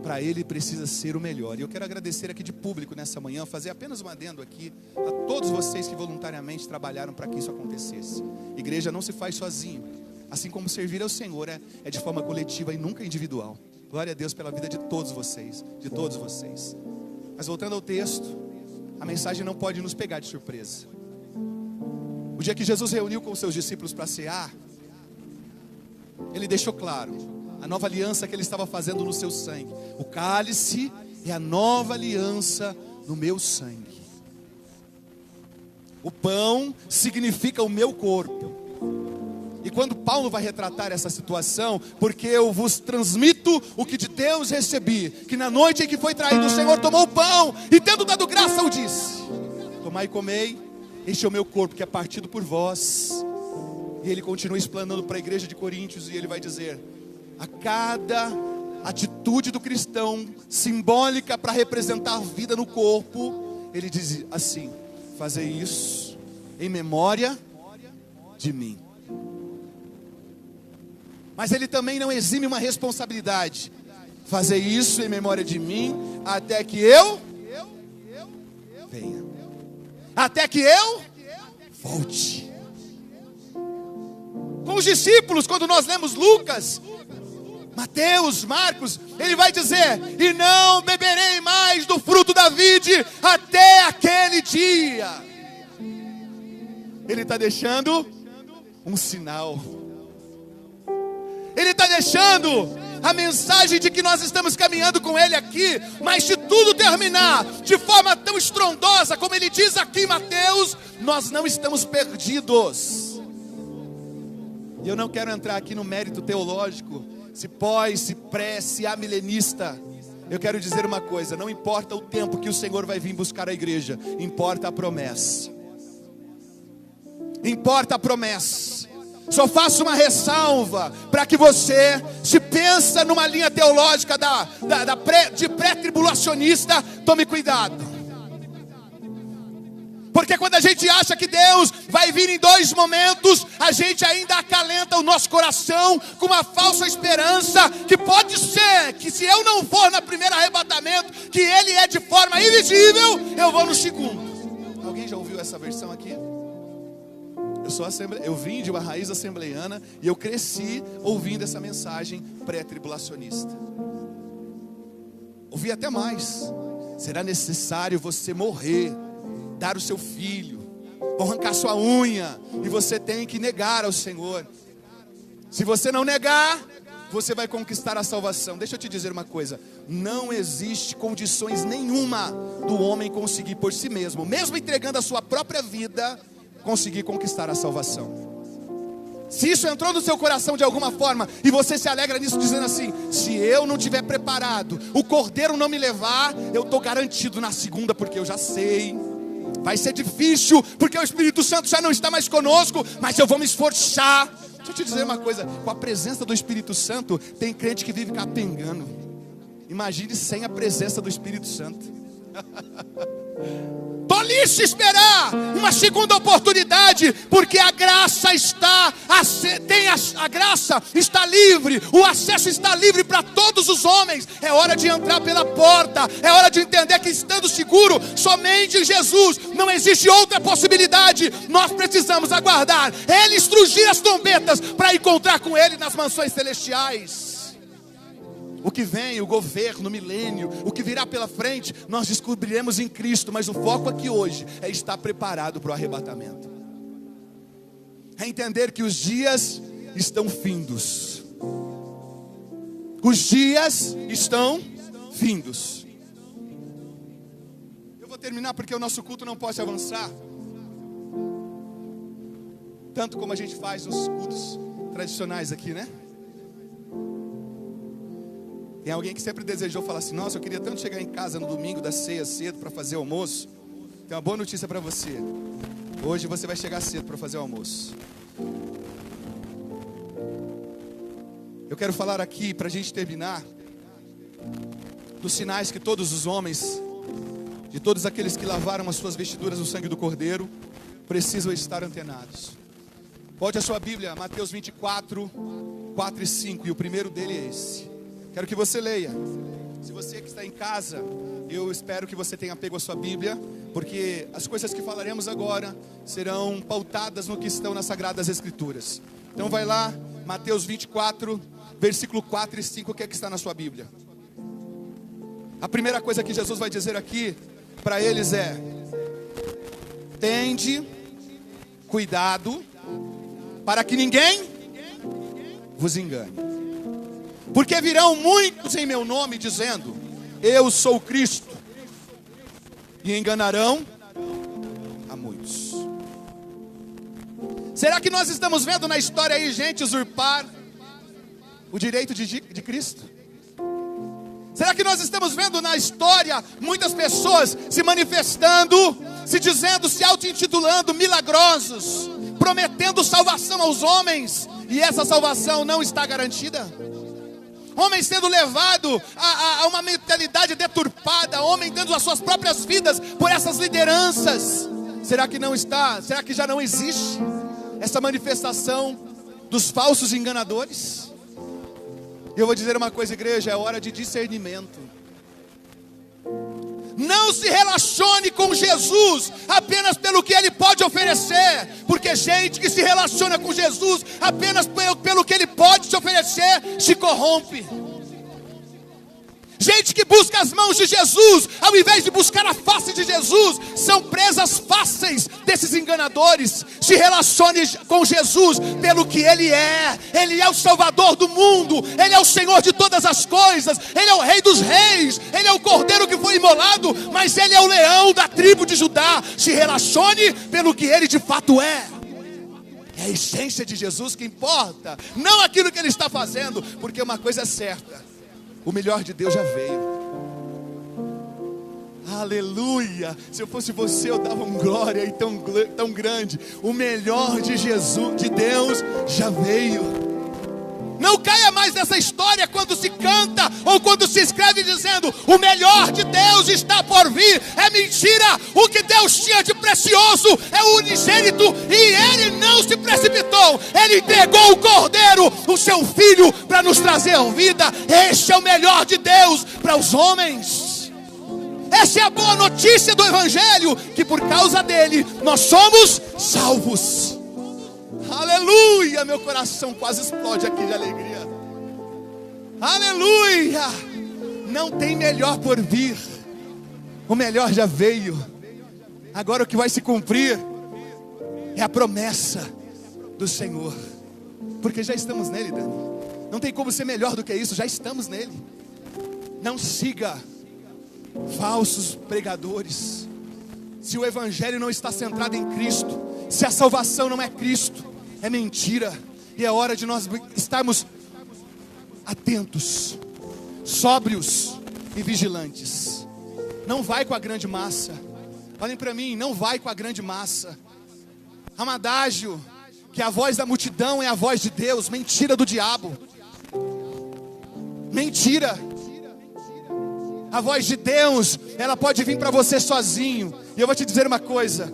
Para Ele precisa ser o melhor. E eu quero agradecer aqui de público nessa manhã, fazer apenas um adendo aqui a todos vocês que voluntariamente trabalharam para que isso acontecesse. Igreja não se faz sozinho, assim como servir ao Senhor é de forma coletiva e nunca individual. Glória a Deus pela vida de todos vocês, de todos vocês. Mas voltando ao texto, a mensagem não pode nos pegar de surpresa. O dia que Jesus reuniu com os seus discípulos para cear, Ele deixou claro a nova aliança que Ele estava fazendo no seu sangue. O cálice é a nova aliança no meu sangue. O pão significa o meu corpo. E quando Paulo vai retratar essa situação, porque eu vos transmito o que de Deus recebi, que na noite em que foi traído o Senhor tomou o pão, e tendo dado graça o disse: tomai e comei, este é o meu corpo que é partido por vós. E ele continua explanando para a igreja de Coríntios, e ele vai dizer: a cada atitude do cristão, simbólica para representar a vida no corpo, ele diz assim: fazei isso em memória de mim. Mas ele também não exime uma responsabilidade: fazer isso em memória de mim, até que eu venha, até que eu volte. Com os discípulos, quando nós lemos Lucas, Mateus, Marcos, ele vai dizer: e não beberei mais do fruto da vide até aquele dia. Ele está deixando um sinal. Ele está deixando a mensagem de que nós estamos caminhando com Ele aqui. Mas se tudo terminar de forma tão estrondosa como Ele diz aqui em Mateus, nós não estamos perdidos. E eu não quero entrar aqui no mérito teológico, se pós, se pré, se amilenista. Eu quero dizer uma coisa: não importa o tempo que o Senhor vai vir buscar a igreja, importa a promessa. Importa a promessa. Só faço uma ressalva para que você, se pensa numa linha teológica de pré-tribulacionista, tome cuidado. Porque quando a gente acha que Deus vai vir em dois momentos, a gente ainda acalenta o nosso coração com uma falsa esperança, que pode ser que se eu não for no primeiro arrebatamento, que Ele é de forma invisível, eu vou no segundo. Alguém já ouviu essa versão aqui? Eu vim de uma raiz assembleiana e eu cresci ouvindo essa mensagem pré-tribulacionista. Ouvi até mais: será necessário você morrer, dar o seu filho, arrancar sua unha, e você tem que negar ao Senhor. Se você não negar, você vai conquistar a salvação. Deixa eu te dizer uma coisa: não existe condições nenhuma do homem conseguir por si mesmo, mesmo entregando a sua própria vida, conseguir conquistar a salvação. Se isso entrou no seu coração de alguma forma, e você se alegra nisso dizendo assim: se eu não estiver preparado, o cordeiro não me levar, eu estou garantido na segunda, porque eu já sei, vai ser difícil, porque o Espírito Santo já não está mais conosco, mas eu vou me esforçar. Deixa eu te dizer uma coisa: com a presença do Espírito Santo, tem crente que vive capengando. Imagine sem a presença do Espírito Santo. Tolice esperar uma segunda oportunidade, porque a graça está, a graça está livre, o acesso está livre para todos os homens. É hora de entrar pela porta, é hora de entender que estando seguro somente em Jesus, não existe outra possibilidade. Nós precisamos aguardar Ele estrugir as trombetas para encontrar com Ele nas mansões celestiais. O que vem, o governo, o milênio, o que virá pela frente, nós descobriremos em Cristo. Mas o foco aqui hoje é estar preparado para o arrebatamento. É entender que os dias estão findos. Os dias estão findos. Eu vou terminar porque o nosso culto não pode avançar tanto como a gente faz nos cultos tradicionais aqui, né? Tem alguém que sempre desejou falar assim: nossa, eu queria tanto chegar em casa no domingo da ceia cedo para fazer o almoço. Tem uma boa notícia para você. Hoje você vai chegar cedo para fazer o almoço. Eu quero falar aqui, para a gente terminar, dos sinais que todos os homens, de todos aqueles que lavaram as suas vestiduras no sangue do Cordeiro, precisam estar antenados. Volte a sua Bíblia, Mateus 24, 4 e 5, e o primeiro dele é esse. Quero que você leia. Se você que está em casa, eu espero que você tenha pego a sua Bíblia, porque as coisas que falaremos agora serão pautadas no que estão nas Sagradas Escrituras. Então vai lá, Mateus 24, versículo 4 e 5, o que é que está na sua Bíblia? A primeira coisa que Jesus vai dizer aqui para eles é: tende cuidado para que ninguém vos engane. Porque virão muitos em meu nome dizendo: eu sou o Cristo, e enganarão a muitos. Será que nós estamos vendo na história aí gente usurpar o direito de Cristo? Será que nós estamos vendo na história muitas pessoas se manifestando, se dizendo, se auto-intitulando milagrosos, prometendo salvação aos homens, e essa salvação não está garantida? Homens sendo levados a uma mentalidade deturpada, homens dando as suas próprias vidas por essas lideranças. Será que não está? Será que já não existe essa manifestação dos falsos enganadores? Eu vou dizer uma coisa, igreja, é hora de discernimento. Não se relacione com Jesus apenas pelo que Ele pode oferecer, porque gente que se relaciona com Jesus apenas pelo que Ele pode te oferecer, se corrompe. Gente que busca as mãos de Jesus, ao invés de buscar a face de Jesus, são presas fáceis desses enganadores. Se relacione com Jesus pelo que Ele é. Ele é o Salvador do mundo, Ele é o Senhor de todas as coisas, Ele é o Rei dos reis, Ele é o Cordeiro que foi imolado, mas Ele é o leão da tribo de Judá. Se relacione pelo que Ele de fato é. É a essência de Jesus que importa, não aquilo que Ele está fazendo, porque uma coisa é certa: o melhor de Deus já veio. Aleluia. Se eu fosse você, eu dava um glória aí tão grande. O melhor de Jesus, de Deus, já veio. Não caia mais nessa história quando se canta ou quando se escreve dizendo: o melhor de Deus está por vir. É mentira. O que Deus tinha de precioso é o unigênito, e Ele não se precipitou. Ele entregou o Cordeiro, o seu Filho, para nos trazer vida. Este é o melhor de Deus para os homens. Essa é a boa notícia do Evangelho, que por causa dele nós somos salvos. Aleluia, meu coração quase explode aqui de alegria. Aleluia. Não tem melhor por vir. O melhor já veio. Agora o que vai se cumprir é a promessa do Senhor, porque já estamos nele, Dani. Não tem como ser melhor do que isso, já estamos nele. Não siga falsos pregadores. Se o Evangelho não está centrado em Cristo, se a salvação não é Cristo, é mentira. E é hora de nós estarmos atentos, sóbrios e vigilantes. Não vai com a grande massa. Olhem para mim, não vai com a grande massa. Há um adágio que a voz da multidão é a voz de Deus. Mentira do diabo. Mentira. A voz de Deus, ela pode vir para você sozinho. E eu vou te dizer uma coisa,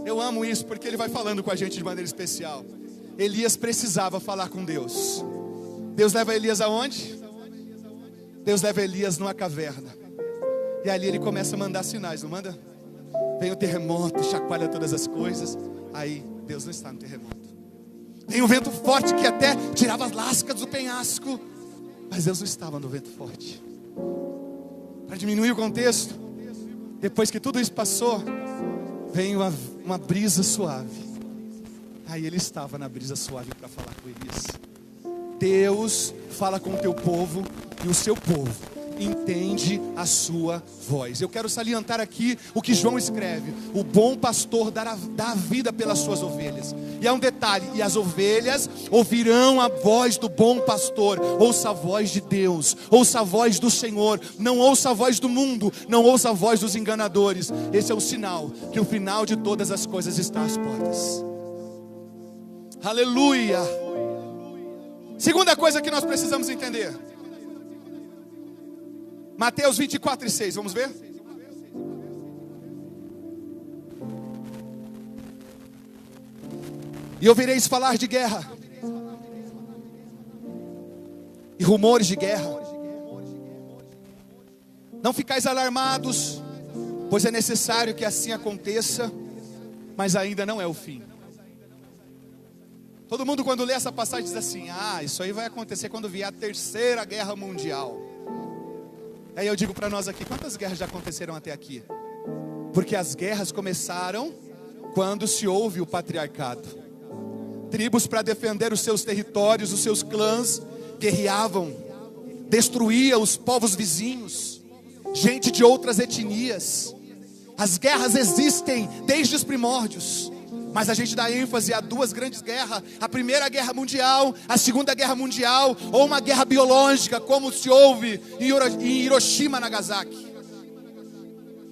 eu amo isso porque ele vai falando com a gente de maneira especial. Elias precisava falar com Deus. Deus leva Elias aonde? Deus leva Elias numa caverna. E ali ele começa a mandar sinais, não manda? Vem o terremoto, chacoalha todas as coisas. Aí Deus não está no terremoto. Vem um vento forte que até tirava as lascas do penhasco, mas Deus não estava no vento forte. Para diminuir o contexto, depois que tudo isso passou, vem uma brisa suave. Aí ele estava na brisa suave para falar com Elias. Deus fala com o teu povo, e o seu povo entende a sua voz. Eu quero salientar aqui o que João escreve: o bom pastor dá a vida pelas suas ovelhas. E há um detalhe: e as ovelhas ouvirão a voz do bom pastor. Ouça a voz de Deus, ouça a voz do Senhor, não ouça a voz do mundo, não ouça a voz dos enganadores. Esse é o sinal que o final de todas as coisas está às portas. Aleluia. Segunda coisa que nós precisamos entender, Mateus 24:6, vamos ver? E ouvireis falar de guerra e rumores de guerra. Não ficais alarmados, pois é necessário que assim aconteça, mas ainda não é o fim. Todo mundo, quando lê essa passagem, diz assim: isso aí vai acontecer quando vier a terceira guerra mundial. Aí eu digo para nós aqui: quantas guerras já aconteceram até aqui? Porque as guerras começaram quando se houve o patriarcado. Tribos, para defender os seus territórios, os seus clãs, guerreavam, destruíam os povos vizinhos, gente de outras etnias. As guerras existem desde os primórdios, mas a gente dá ênfase a duas grandes guerras: a primeira guerra mundial, a segunda guerra mundial, ou uma guerra biológica, como se houve em Hiroshima, Nagasaki.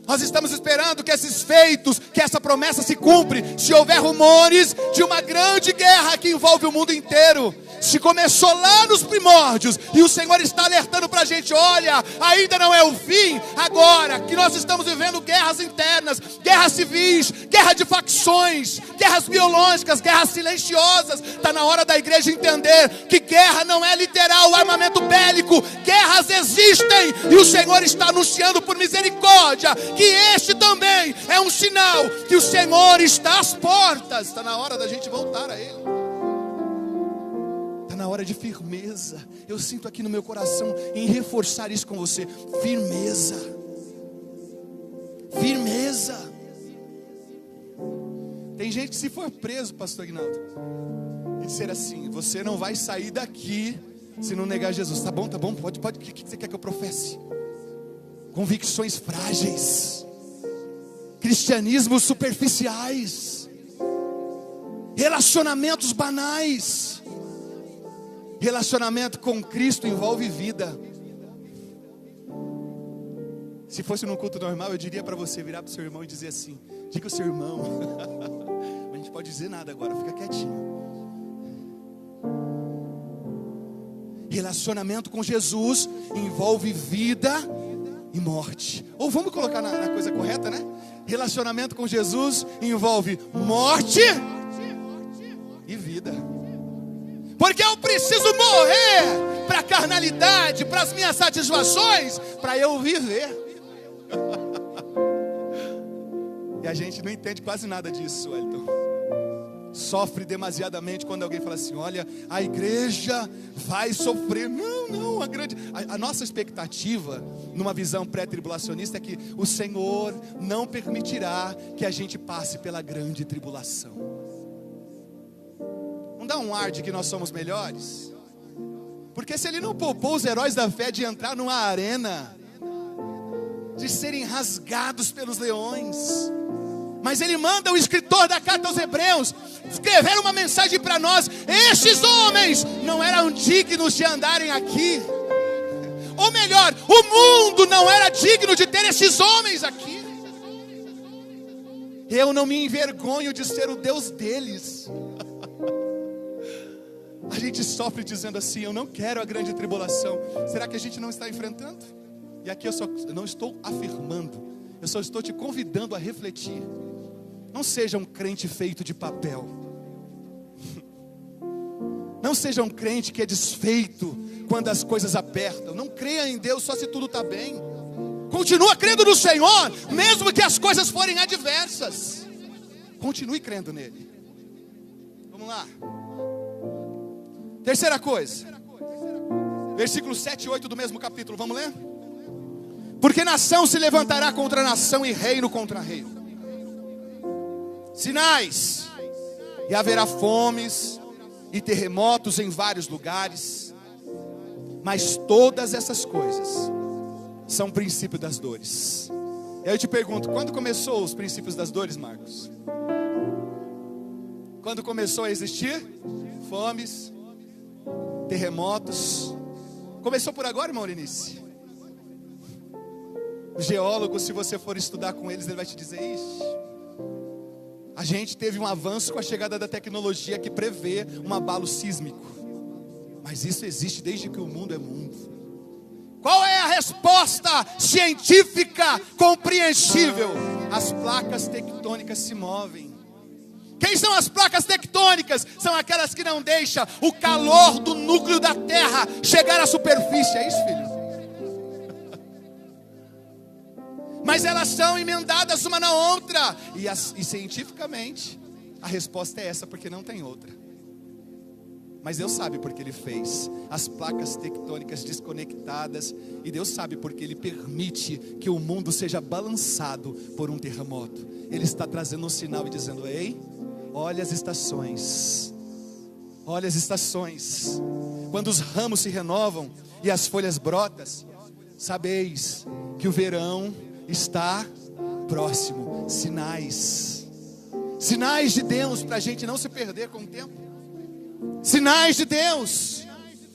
Nós estamos esperando que esses feitos, que essa promessa se cumpra. Se houver rumores de uma grande guerra que envolve o mundo inteiro, se começou lá nos primórdios, e o Senhor está alertando para a gente: olha, ainda não é o fim. Agora que nós estamos vivendo guerras internas, guerras civis, guerra de facções, guerras biológicas, guerras silenciosas, está na hora da igreja entender que guerra não é literal armamento bélico. Guerras existem, e o Senhor está anunciando por misericórdia que este também é um sinal que o Senhor está às portas. Está na hora da gente voltar a Ele. Na hora de firmeza. Eu sinto aqui no meu coração em reforçar isso com você: firmeza. Firmeza. Tem gente que, se for preso, pastor Aguinaldo, e disser assim: você não vai sair daqui se não negar Jesus. Tá bom, pode. O que você quer que eu professe? Convicções frágeis, cristianismos superficiais, relacionamentos banais. Relacionamento com Cristo envolve vida. Se fosse num culto normal, eu diria para você virar para o seu irmão e dizer assim: diga ao seu irmão. Mas a gente pode dizer nada agora, fica quietinho. Relacionamento com Jesus envolve vida e morte. Ou vamos colocar na coisa correta, né? Relacionamento com Jesus envolve morte e vida. Porque eu preciso morrer para a carnalidade, para as minhas satisfações, para eu viver. E a gente não entende quase nada disso, Wellington. Sofre demasiadamente quando alguém fala assim: olha, a igreja vai sofrer. Não, a nossa expectativa numa visão pré-tribulacionista é que o Senhor não permitirá que a gente passe pela grande tribulação. Dá um ar de que nós somos melhores? Porque se Ele não poupou os heróis da fé de entrar numa arena, de serem rasgados pelos leões, mas Ele manda o escritor da carta aos Hebreus escrever uma mensagem para nós: estes homens não eram dignos de andarem aqui. Ou melhor, o mundo não era digno de ter esses homens aqui. Eu não me envergonho de ser o Deus deles. A gente sofre dizendo assim: eu não quero a grande tribulação. Será que a gente não está enfrentando? E aqui eu não estou afirmando, eu só estou te convidando a refletir. Não seja um crente feito de papel. Não seja um crente que é desfeito quando as coisas apertam. Não creia em Deus só se tudo está bem. Continua crendo no Senhor, mesmo que as coisas forem adversas. Continue crendo nele. Vamos lá. Terceira coisa, versículos 7 e 8 do mesmo capítulo, vamos ler? Porque nação se levantará contra nação e reino contra reino. Sinais, e haverá fomes e terremotos em vários lugares. Mas todas essas coisas são princípios das dores. Eu te pergunto, quando começou os princípios das dores, Marcos? Quando começou a existir fomes, terremotos. Começou por agora, irmão Eunice? O geólogo, se você for estudar com eles, ele vai te dizer isso. A gente teve um avanço com a chegada da tecnologia que prevê um abalo sísmico. Mas isso existe desde que o mundo é mundo. Qual é a resposta científica compreensível? As placas tectônicas se movem. Quem são as placas tectônicas? São aquelas que não deixam o calor do núcleo da terra chegar à superfície. É isso, filho? Mas elas são emendadas uma na outra. E cientificamente, a resposta é essa, porque não tem outra. Mas Deus sabe porque Ele fez as placas tectônicas desconectadas. E Deus sabe porque Ele permite que o mundo seja balançado por um terremoto. Ele está trazendo um sinal e dizendo: ei, olha as estações. Olha as estações. Quando os ramos se renovam e as folhas brotam, sabeis que o verão está próximo. Sinais. Sinais de Deus para a gente não se perder com o tempo. Sinais de Deus.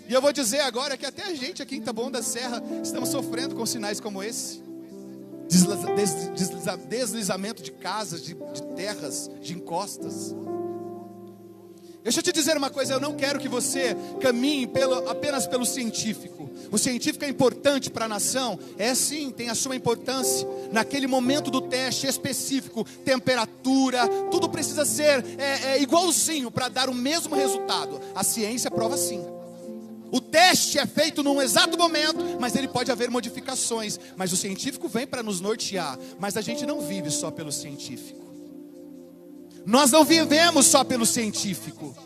E eu vou dizer agora que até a gente aqui em Taboão da Serra estamos sofrendo com sinais como esse. Deslizamento de casas, de terras, de encostas. Deixa eu te dizer uma coisa, eu não quero que você caminhe apenas pelo científico. O científico é importante para a nação, é sim, tem a sua importância. Naquele momento do teste específico, temperatura, tudo precisa ser igualzinho para dar o mesmo resultado. A ciência prova sim. O teste é feito num exato momento, mas ele pode haver modificações. Mas o científico vem para nos nortear, mas a gente não vive só pelo científico. Nós não vivemos só pelo científico.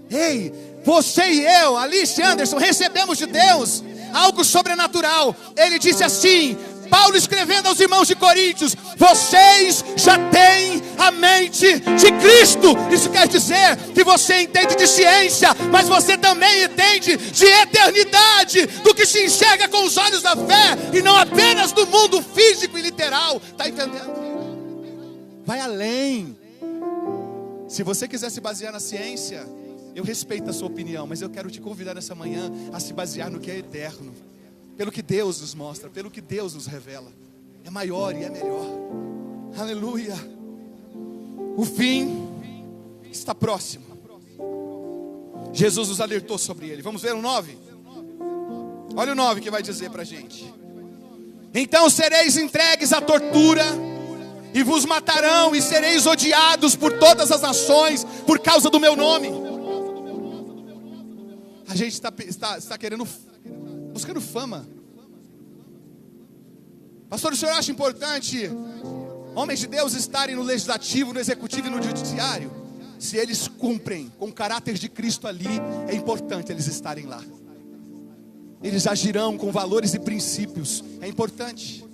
Ei, você e eu, Alice e Anderson, recebemos de Deus algo sobrenatural. Ele disse assim, Paulo escrevendo aos irmãos de Coríntios: vocês já têm a mente de Cristo. Isso quer dizer que você entende de ciência, mas você também entende de eternidade, do que se enxerga com os olhos da fé, e não apenas do mundo físico e literal. Está entendendo? Vai além. Se você quiser se basear na ciência, eu respeito a sua opinião, mas eu quero te convidar nessa manhã a se basear no que é eterno, pelo que Deus nos mostra, pelo que Deus nos revela. É maior e é melhor. Aleluia. O fim está próximo. Jesus nos alertou sobre ele. Vamos ver o 9? Olha o 9 que vai dizer para a gente. Então sereis entregues à tortura, e vos matarão, e sereis odiados por todas as nações, por causa do meu nome. A gente está querendo, buscando fama. Pastor, o senhor acha importante homens de Deus estarem no legislativo, no executivo e no judiciário? Se eles cumprem com o caráter de Cristo ali, é importante eles estarem lá. Eles agirão com valores e princípios, é importante.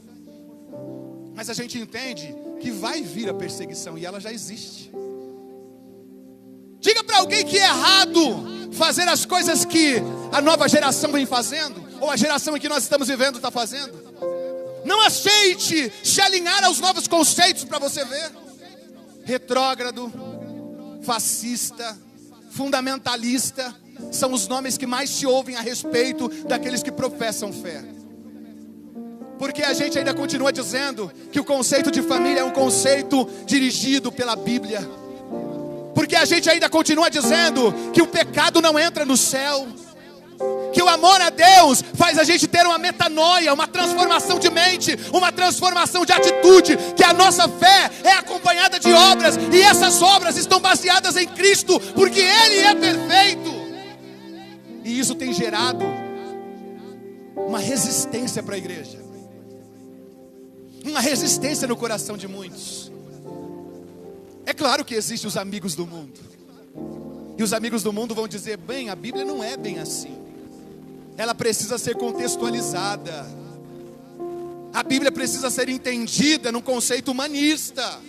Mas a gente entende que vai vir a perseguição, e ela já existe. Diga para alguém que é errado fazer as coisas que a nova geração vem fazendo, ou a geração em que nós estamos vivendo está fazendo. Não aceite se alinhar aos novos conceitos para você ver. Retrógrado, fascista, fundamentalista, são os nomes que mais se ouvem a respeito daqueles que professam fé. Porque a gente ainda continua dizendo que o conceito de família é um conceito dirigido pela Bíblia. Porque a gente ainda continua dizendo que o pecado não entra no céu. Que o amor a Deus faz a gente ter uma metanoia, uma transformação de mente, uma transformação de atitude. Que a nossa fé é acompanhada de obras, e essas obras estão baseadas em Cristo, porque Ele é perfeito. E isso tem gerado uma resistência para a igreja. Uma resistência no coração de muitos. É claro que existem os amigos do mundo. E os amigos do mundo vão dizer: bem, a Bíblia não é bem assim. Ela precisa ser contextualizada. A Bíblia precisa ser entendida num conceito humanista.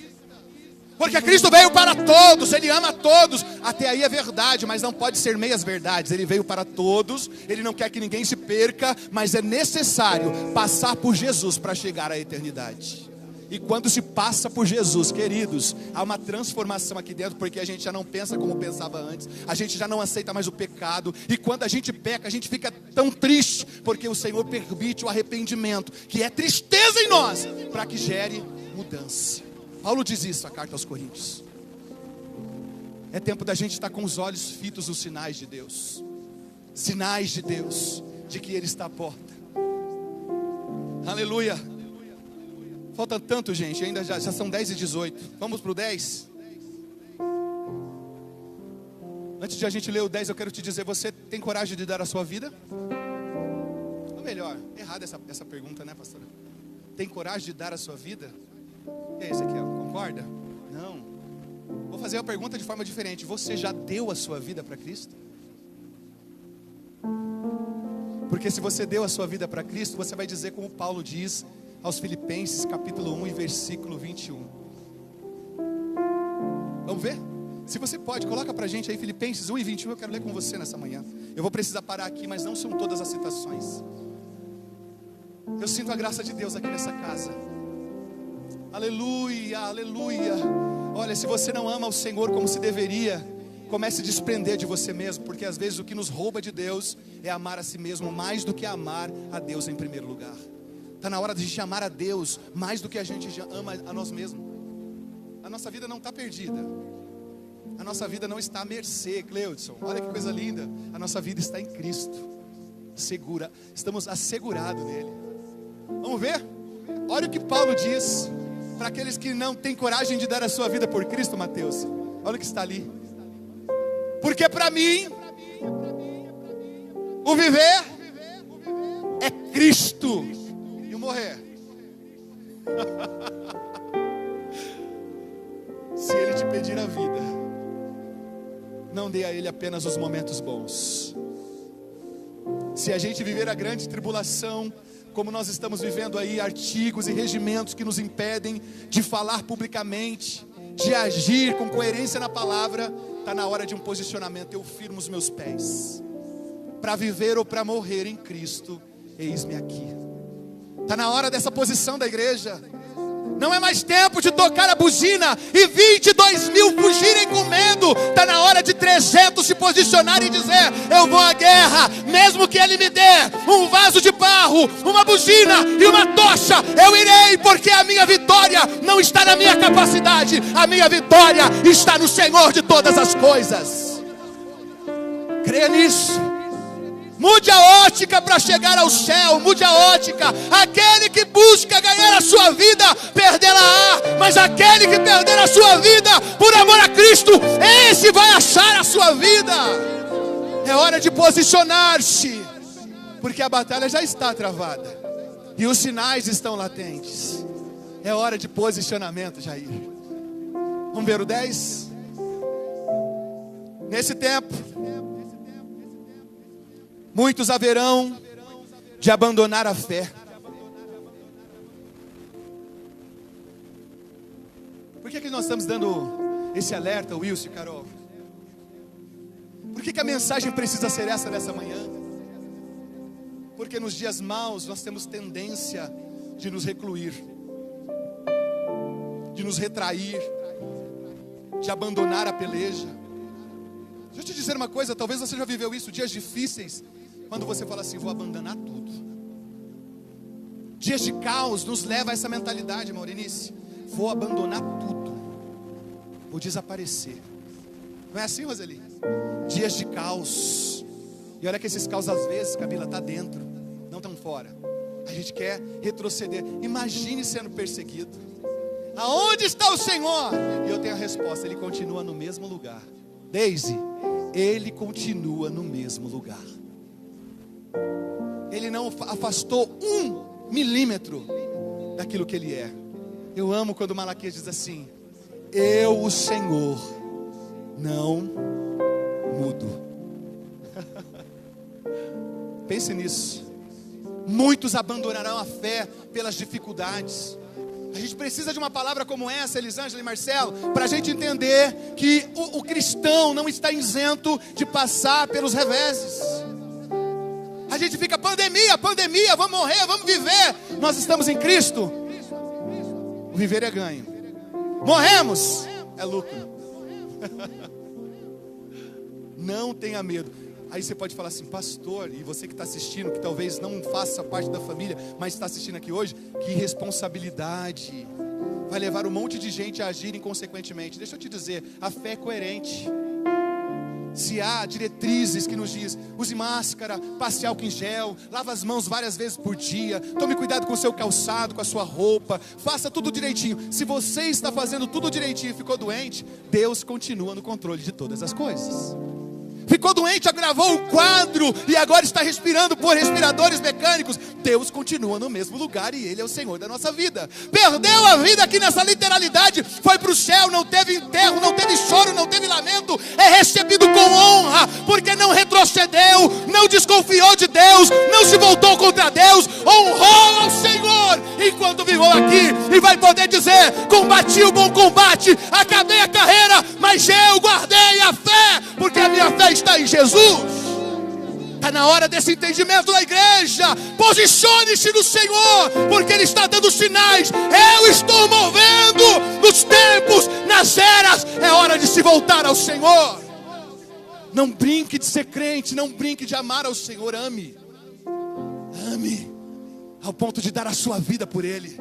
Porque Cristo veio para todos, Ele ama todos. Até aí é verdade, mas não pode ser meias verdades. Ele veio para todos, Ele não quer que ninguém se perca, mas é necessário passar por Jesus para chegar à eternidade. E quando se passa por Jesus, queridos, há uma transformação aqui dentro, porque a gente já não pensa como pensava antes, a gente já não aceita mais o pecado, e quando a gente peca, a gente fica tão triste, porque o Senhor permite o arrependimento, que é tristeza em nós, para que gere mudança. Paulo diz isso, a carta aos Coríntios. É tempo da gente estar com os olhos fitos nos sinais de Deus, de que Ele está à porta. Aleluia. Falta tanto, gente, ainda já são 10h18. Vamos para o 10? Antes de a gente ler o 10, eu quero te dizer, você tem coragem de dar a sua vida? Ou melhor, errada essa pergunta, né, pastora? Tem coragem de dar a sua vida? E aí, Ezequiel, concorda? Não. Vou fazer a pergunta de forma diferente. Você já deu a sua vida para Cristo? Porque se você deu a sua vida para Cristo, você vai dizer como Paulo diz aos Filipenses, capítulo 1 e versículo 21. Vamos ver? Se você pode, coloca pra gente aí Filipenses 1 e 21, eu quero ler com você nessa manhã. Eu vou precisar parar aqui, mas não são todas as citações. Eu sinto a graça de Deus aqui nessa casa. Aleluia, aleluia. Olha, se você não ama o Senhor como se deveria, comece a desprender de você mesmo, porque às vezes o que nos rouba de Deus é amar a si mesmo mais do que amar a Deus em primeiro lugar. Está na hora de a gente amar a Deus mais do que a gente ama a nós mesmos. A nossa vida não está perdida. A nossa vida não está à mercê, Cleudson. Olha que coisa linda. A nossa vida está em Cristo. Segura. Estamos assegurados nele. Vamos ver? Olha o que Paulo diz para aqueles que não têm coragem de dar a sua vida por Cristo, Mateus. Olha o que está ali. Porque para mim, o viver é Cristo. Morrer. Se Ele te pedir a vida, não dê a Ele apenas os momentos bons. Se a gente viver a grande tribulação, como nós estamos vivendo aí, artigos e regimentos que nos impedem de falar publicamente, de agir com coerência na palavra, está na hora de um posicionamento. Eu firmo os meus pés para viver ou para morrer em Cristo. Eis-me aqui. Está na hora dessa posição da igreja. Não é mais tempo de tocar a buzina e 22 mil fugirem com medo. Está na hora de 300 se posicionarem e dizer: eu vou à guerra, mesmo que Ele me dê um vaso de barro, uma buzina e uma tocha, eu irei, porque a minha vitória não está na minha capacidade, a minha vitória está no Senhor de todas as coisas. Creia nisso. Mude a ótica para chegar ao céu. Mude a ótica. Aquele que busca ganhar a sua vida, perdê-la-á. Mas aquele que perder a sua vida por amor a Cristo, esse vai achar a sua vida. É hora de posicionar-se, porque a batalha já está travada e os sinais estão latentes. É hora de posicionamento, Jair. Vamos ver o 10? Nesse tempo, muitos haverão de abandonar a fé. Por que nós estamos dando esse alerta, Wilson e Carol? Por que a mensagem precisa ser essa nessa manhã? Porque nos dias maus nós temos tendência de nos recluir, de nos retrair, de abandonar a peleja. Deixa eu te dizer uma coisa, talvez você já viveu isso, dias difíceis, quando você fala assim: vou abandonar tudo. Dias de caos nos leva a essa mentalidade, Maurinice. Vou abandonar tudo, vou desaparecer. Não é assim, Roseli? Dias de caos. E olha que esses caos às vezes, Camila, está dentro, não estão fora. A gente quer retroceder. Imagine sendo perseguido. Aonde está o Senhor? E eu tenho a resposta: Ele continua no mesmo lugar. Daisy, Ele continua no mesmo lugar. Ele não afastou 1 milímetro daquilo que Ele é. Eu amo quando Malaquias diz assim: eu, o Senhor, não mudo. Pense nisso. Muitos abandonarão a fé pelas dificuldades. A gente precisa de uma palavra como essa, Elisângela e Marcelo, para a gente entender que o cristão não está isento de passar pelos reveses. A gente fica, pandemia, vamos morrer, vamos viver. Nós estamos em Cristo. O viver é ganho. Morremos, é lucro. Não tenha medo. Aí você pode falar assim, pastor, e você que está assistindo, que talvez não faça parte da família, mas está assistindo aqui hoje, que responsabilidade. Vai levar um monte de gente a agir inconsequentemente. Deixa eu te dizer, a fé é coerente. Se há diretrizes que nos diz, use máscara, passe álcool em gel, lava as mãos várias vezes por dia, tome cuidado com o seu calçado, com a sua roupa, faça tudo direitinho. Se você está fazendo tudo direitinho e ficou doente, Deus continua no controle de todas as coisas. Ficou doente, agravou um quadro e agora está respirando por respiradores mecânicos. Deus continua no mesmo lugar e Ele é o Senhor da nossa vida. Perdeu a vida aqui nessa literalidade, foi para o céu, não teve enterro, não teve choro, não teve lamento. É recebido com honra, porque não retrocedeu, não desconfiou de Deus, não se voltou contra Deus, honrou ao Senhor enquanto viveu aqui. E vai poder dizer, combati o bom combate, acabei a carreira, mas eu guardei a fé, porque a minha fé está em Jesus. Está na hora desse entendimento da igreja. Posicione-se no Senhor, porque Ele está dando sinais. Eu estou movendo nos tempos, nas eras. É hora de se voltar ao Senhor. Não brinque de ser crente, não brinque de amar ao Senhor. Ame ao ponto de dar a sua vida por Ele,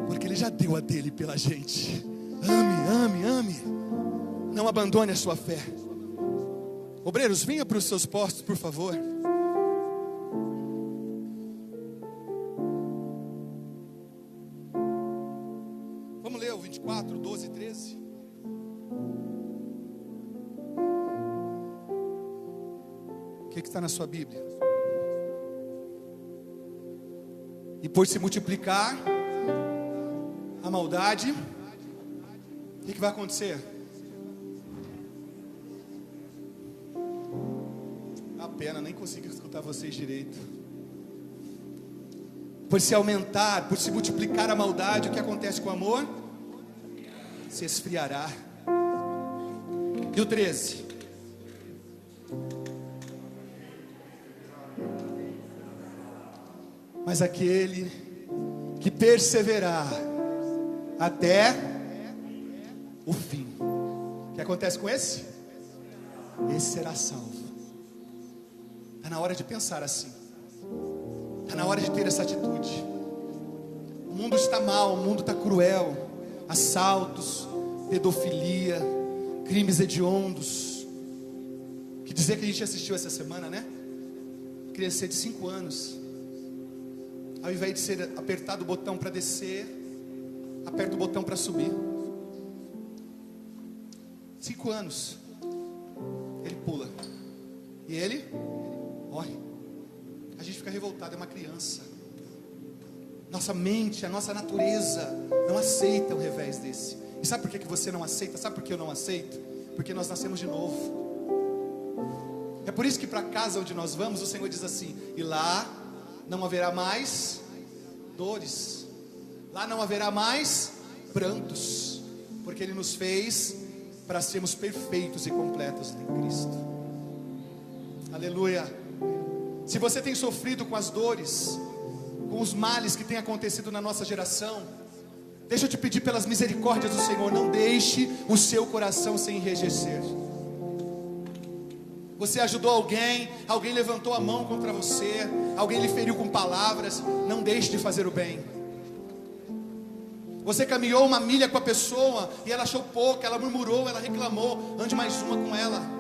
porque Ele já deu a dele pela gente. Ame. Não abandone a sua fé. Obreiros, venha para os seus postos, por favor. Vamos ler o 24, 12 e 13. O que está na sua Bíblia? E por se multiplicar a maldade, o que vai acontecer? Pena, nem consigo escutar vocês direito. Por se aumentar, por se multiplicar a maldade, o que acontece com o amor? Se esfriará. E o 13? Mas aquele que perseverar até o fim, o que acontece com esse? Esse será salvo. Está na hora de pensar assim. Está na hora de ter essa atitude. O mundo está mal, o mundo está cruel. Assaltos, pedofilia, crimes hediondos. Que dizer que a gente assistiu essa semana, né? Criança de 5 anos, ao invés de ser apertado o botão para descer, aperta o botão para subir. 5 anos. Ele pula. E ele morre. A gente fica revoltado, é uma criança. Nossa mente, a nossa natureza não aceita um revés desse. E sabe por que você não aceita? Sabe por que eu não aceito? Porque nós nascemos de novo. É por isso que para a casa onde nós vamos, o Senhor diz assim: e lá não haverá mais dores, lá não haverá mais prantos, porque Ele nos fez para sermos perfeitos e completos em Cristo. Aleluia. Se você tem sofrido com as dores, com os males que têm acontecido na nossa geração, deixa eu te pedir pelas misericórdias do Senhor, não deixe o seu coração se enrijecer. Você ajudou alguém, alguém levantou a mão contra você, alguém lhe feriu com palavras, não deixe de fazer o bem. Você caminhou 1 milha com a pessoa e ela achou pouco, ela murmurou, ela reclamou, ande mais uma com ela.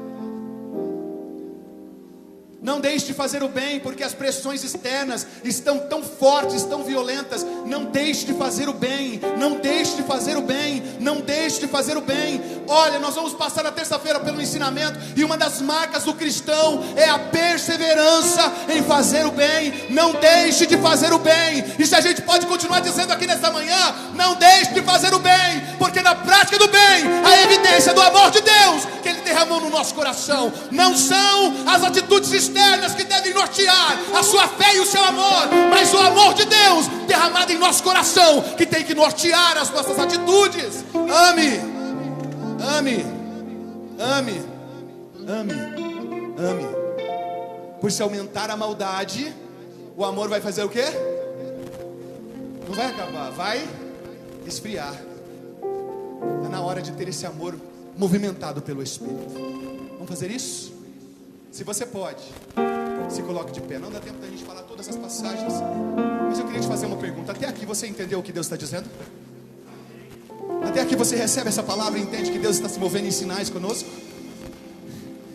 Não deixe de fazer o bem, porque as pressões externas estão tão fortes, tão violentas. Não deixe de fazer o bem, não deixe de fazer o bem, não deixe de fazer o bem. Olha, nós vamos passar a terça-feira pelo ensinamento, e uma das marcas do cristão é a perseverança em fazer o bem. Não deixe de fazer o bem. E se a gente pode continuar dizendo aqui nesta manhã, não deixe de fazer o bem, porque na prática do bem, a evidência do amor de Deus que Ele derramou no nosso coração. Não são as atitudes externas que devem nortear a sua fé e o seu amor, mas o amor de Deus derramado em nosso coração que tem que nortear as nossas atitudes. Ame, ame, ame, ame, ame. Por se aumentar a maldade, o amor vai fazer o quê? Não vai acabar, vai esfriar. É na hora de ter esse amor movimentado pelo Espírito. Vamos fazer isso? Se você pode, se coloque de pé. Não dá tempo da gente falar todas as passagens, mas eu queria te fazer uma pergunta. Até aqui você entendeu o que Deus está dizendo? Até aqui você recebe essa palavra e entende que Deus está se movendo em sinais conosco?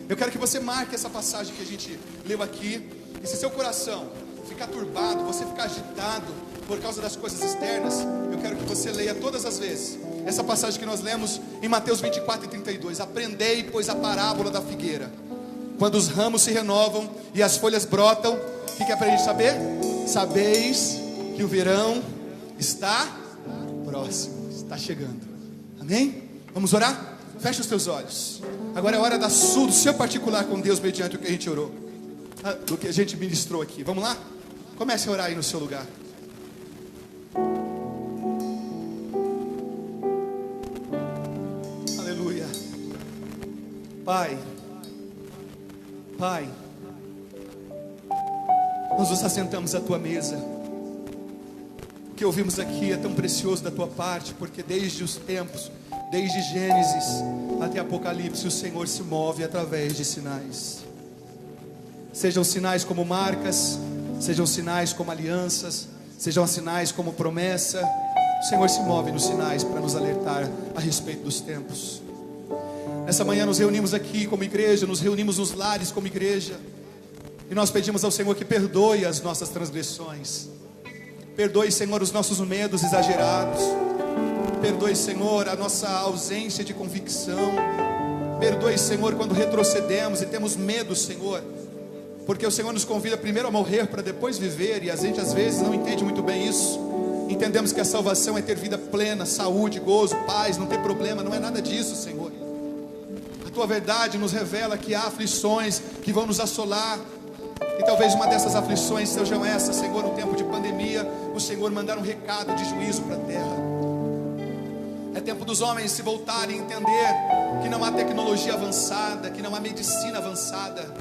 Eu quero que você marque essa passagem que a gente leu aqui. E se seu coração ficar turbado, você ficar agitado por causa das coisas externas, eu quero que você leia todas as vezes essa passagem que nós lemos em Mateus 24 e 32. Aprendei, pois, a parábola da figueira. Quando os ramos se renovam e as folhas brotam, o que é para a gente saber? Sabeis que o verão está próximo, está chegando. Amém? Vamos orar? Feche os teus olhos. Agora é hora do seu particular com Deus, mediante o que a gente orou, do que a gente ministrou aqui. Vamos lá? Comece a orar aí no seu lugar. Aleluia. Pai, Pai, nós nos assentamos à tua mesa. O que ouvimos aqui é tão precioso da tua parte, porque desde os tempos, desde Gênesis até Apocalipse, o Senhor se move através de sinais. Sejam sinais como marcas, sejam sinais como alianças, sejam sinais como promessa. O Senhor se move nos sinais para nos alertar a respeito dos tempos. Nessa manhã nos reunimos aqui como igreja, nos reunimos nos lares como igreja, e nós pedimos ao Senhor que perdoe as nossas transgressões. Perdoe, Senhor, os nossos medos exagerados. Perdoe, Senhor, a nossa ausência de convicção. Perdoe, Senhor, quando retrocedemos e temos medo, Senhor, porque o Senhor nos convida primeiro a morrer para depois viver, e a gente às vezes não entende muito bem isso. Entendemos que a salvação é ter vida plena, saúde, gozo, paz, não ter problema. Não é nada disso, Senhor. A tua verdade nos revela que há aflições que vão nos assolar, e talvez uma dessas aflições sejam essas, Senhor, no tempo de pandemia, o Senhor mandar um recado de juízo para a terra. É tempo dos homens se voltarem a entender que não há tecnologia avançada, que não há medicina avançada,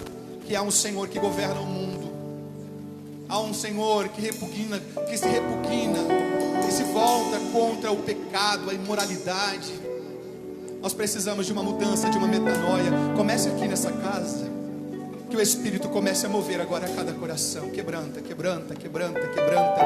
que há um Senhor que governa o mundo. Há um Senhor que se repugna, que se volta contra o pecado, a imoralidade. Nós precisamos de uma mudança, de uma metanoia. Comece aqui nessa casa. Que o Espírito comece a mover agora a cada coração. Quebranta, quebranta, quebranta, quebranta,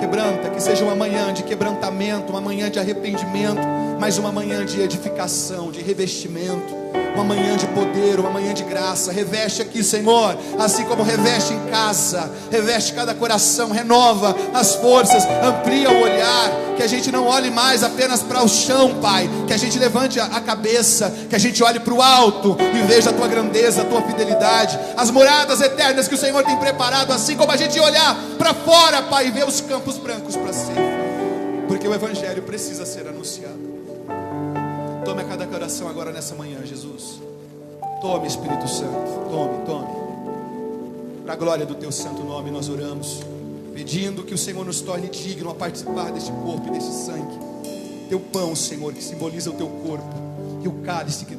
quebranta. Que seja uma manhã de quebrantamento, uma manhã de arrependimento, mas uma manhã de edificação, de revestimento, uma manhã de poder, uma manhã de graça. Reveste aqui, Senhor, assim como reveste em casa, reveste cada coração, renova as forças, amplia o olhar, que a gente não olhe mais apenas para o chão, Pai, que a gente levante a cabeça, que a gente olhe para o alto e veja a tua grandeza, a tua fidelidade, as moradas eternas que o Senhor tem preparado, assim como a gente olhar para fora, Pai, e ver os campos brancos para si, porque o Evangelho precisa ser anunciado. Tome a cada coração agora nessa manhã, Jesus. Tome, Espírito Santo. Tome, tome. Para a glória do teu santo nome nós oramos, pedindo que o Senhor nos torne digno a participar deste corpo e deste sangue. Teu pão, Senhor, que simboliza o teu corpo, e o cálice que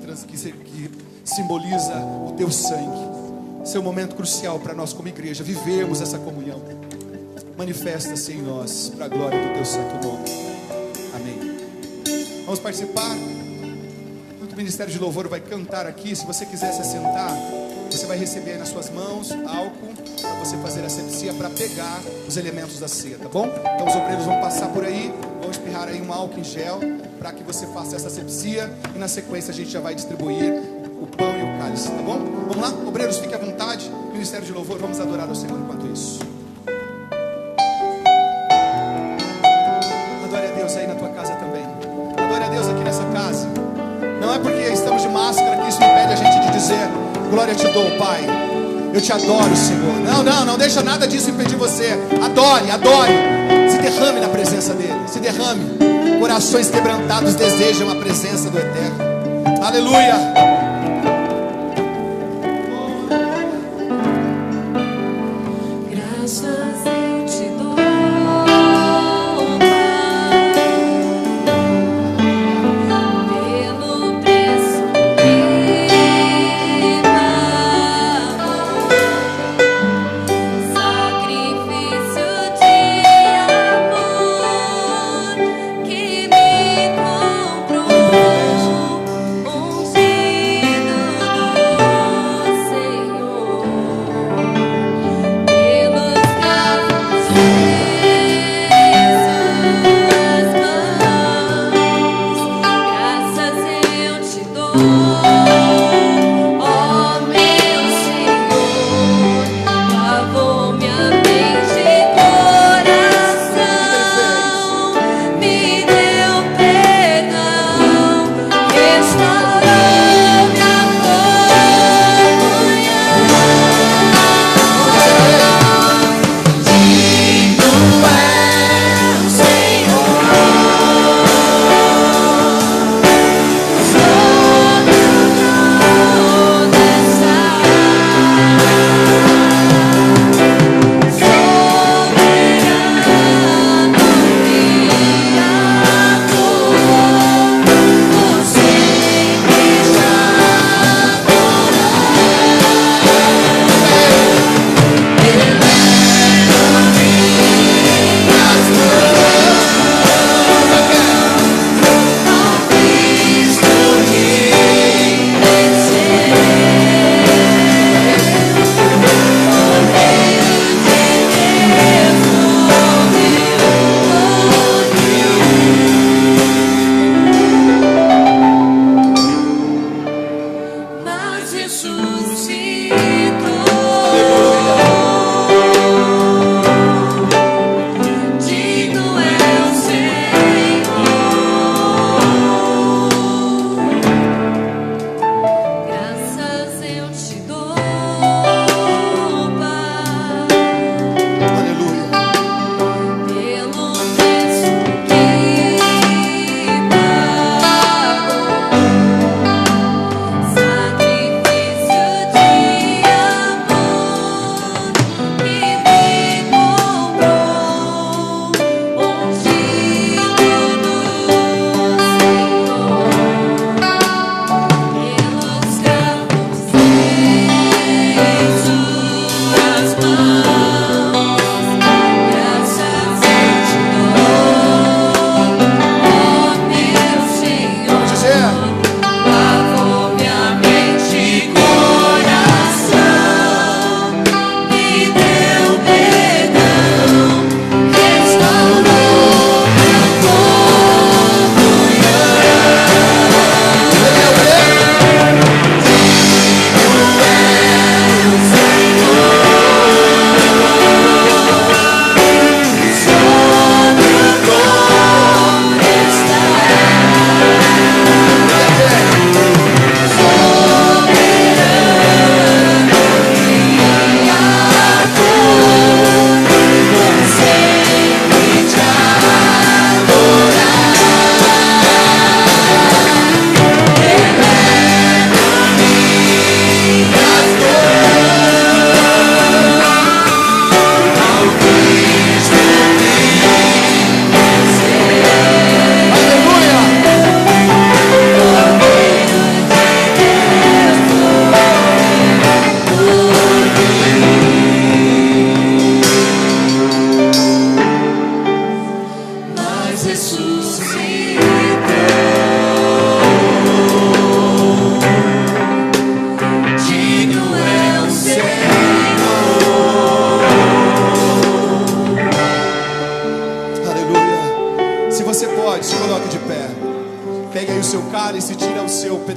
simboliza o teu sangue. Esse é um momento crucial para nós como igreja, vivermos essa comunhão. Manifesta-se em nós, para a glória do teu santo nome. Amém. Vamos participar. O Ministério de Louvor vai cantar aqui. Se você quiser se assentar, você vai receber aí nas suas mãos álcool para você fazer a asepsia, para pegar os elementos da ceia, tá bom? Então os obreiros vão passar por aí, vão espirrar aí um álcool em gel para que você faça essa asepsia, e na sequência a gente já vai distribuir o pão e o cálice, tá bom? Vamos lá? Obreiros, fiquem à vontade. Ministério de Louvor, vamos adorar ao Senhor enquanto isso. Adore a Deus aí na tua casa também. Adore a Deus aqui nessa casa. Não é porque estamos de máscara que isso impede a gente de dizer: glória te dou, Pai. Eu te adoro, Senhor. Não deixa nada disso impedir você. Adore, adore. Se derrame na presença dEle. Se derrame. Corações quebrantados desejam a presença do Eterno. Aleluia.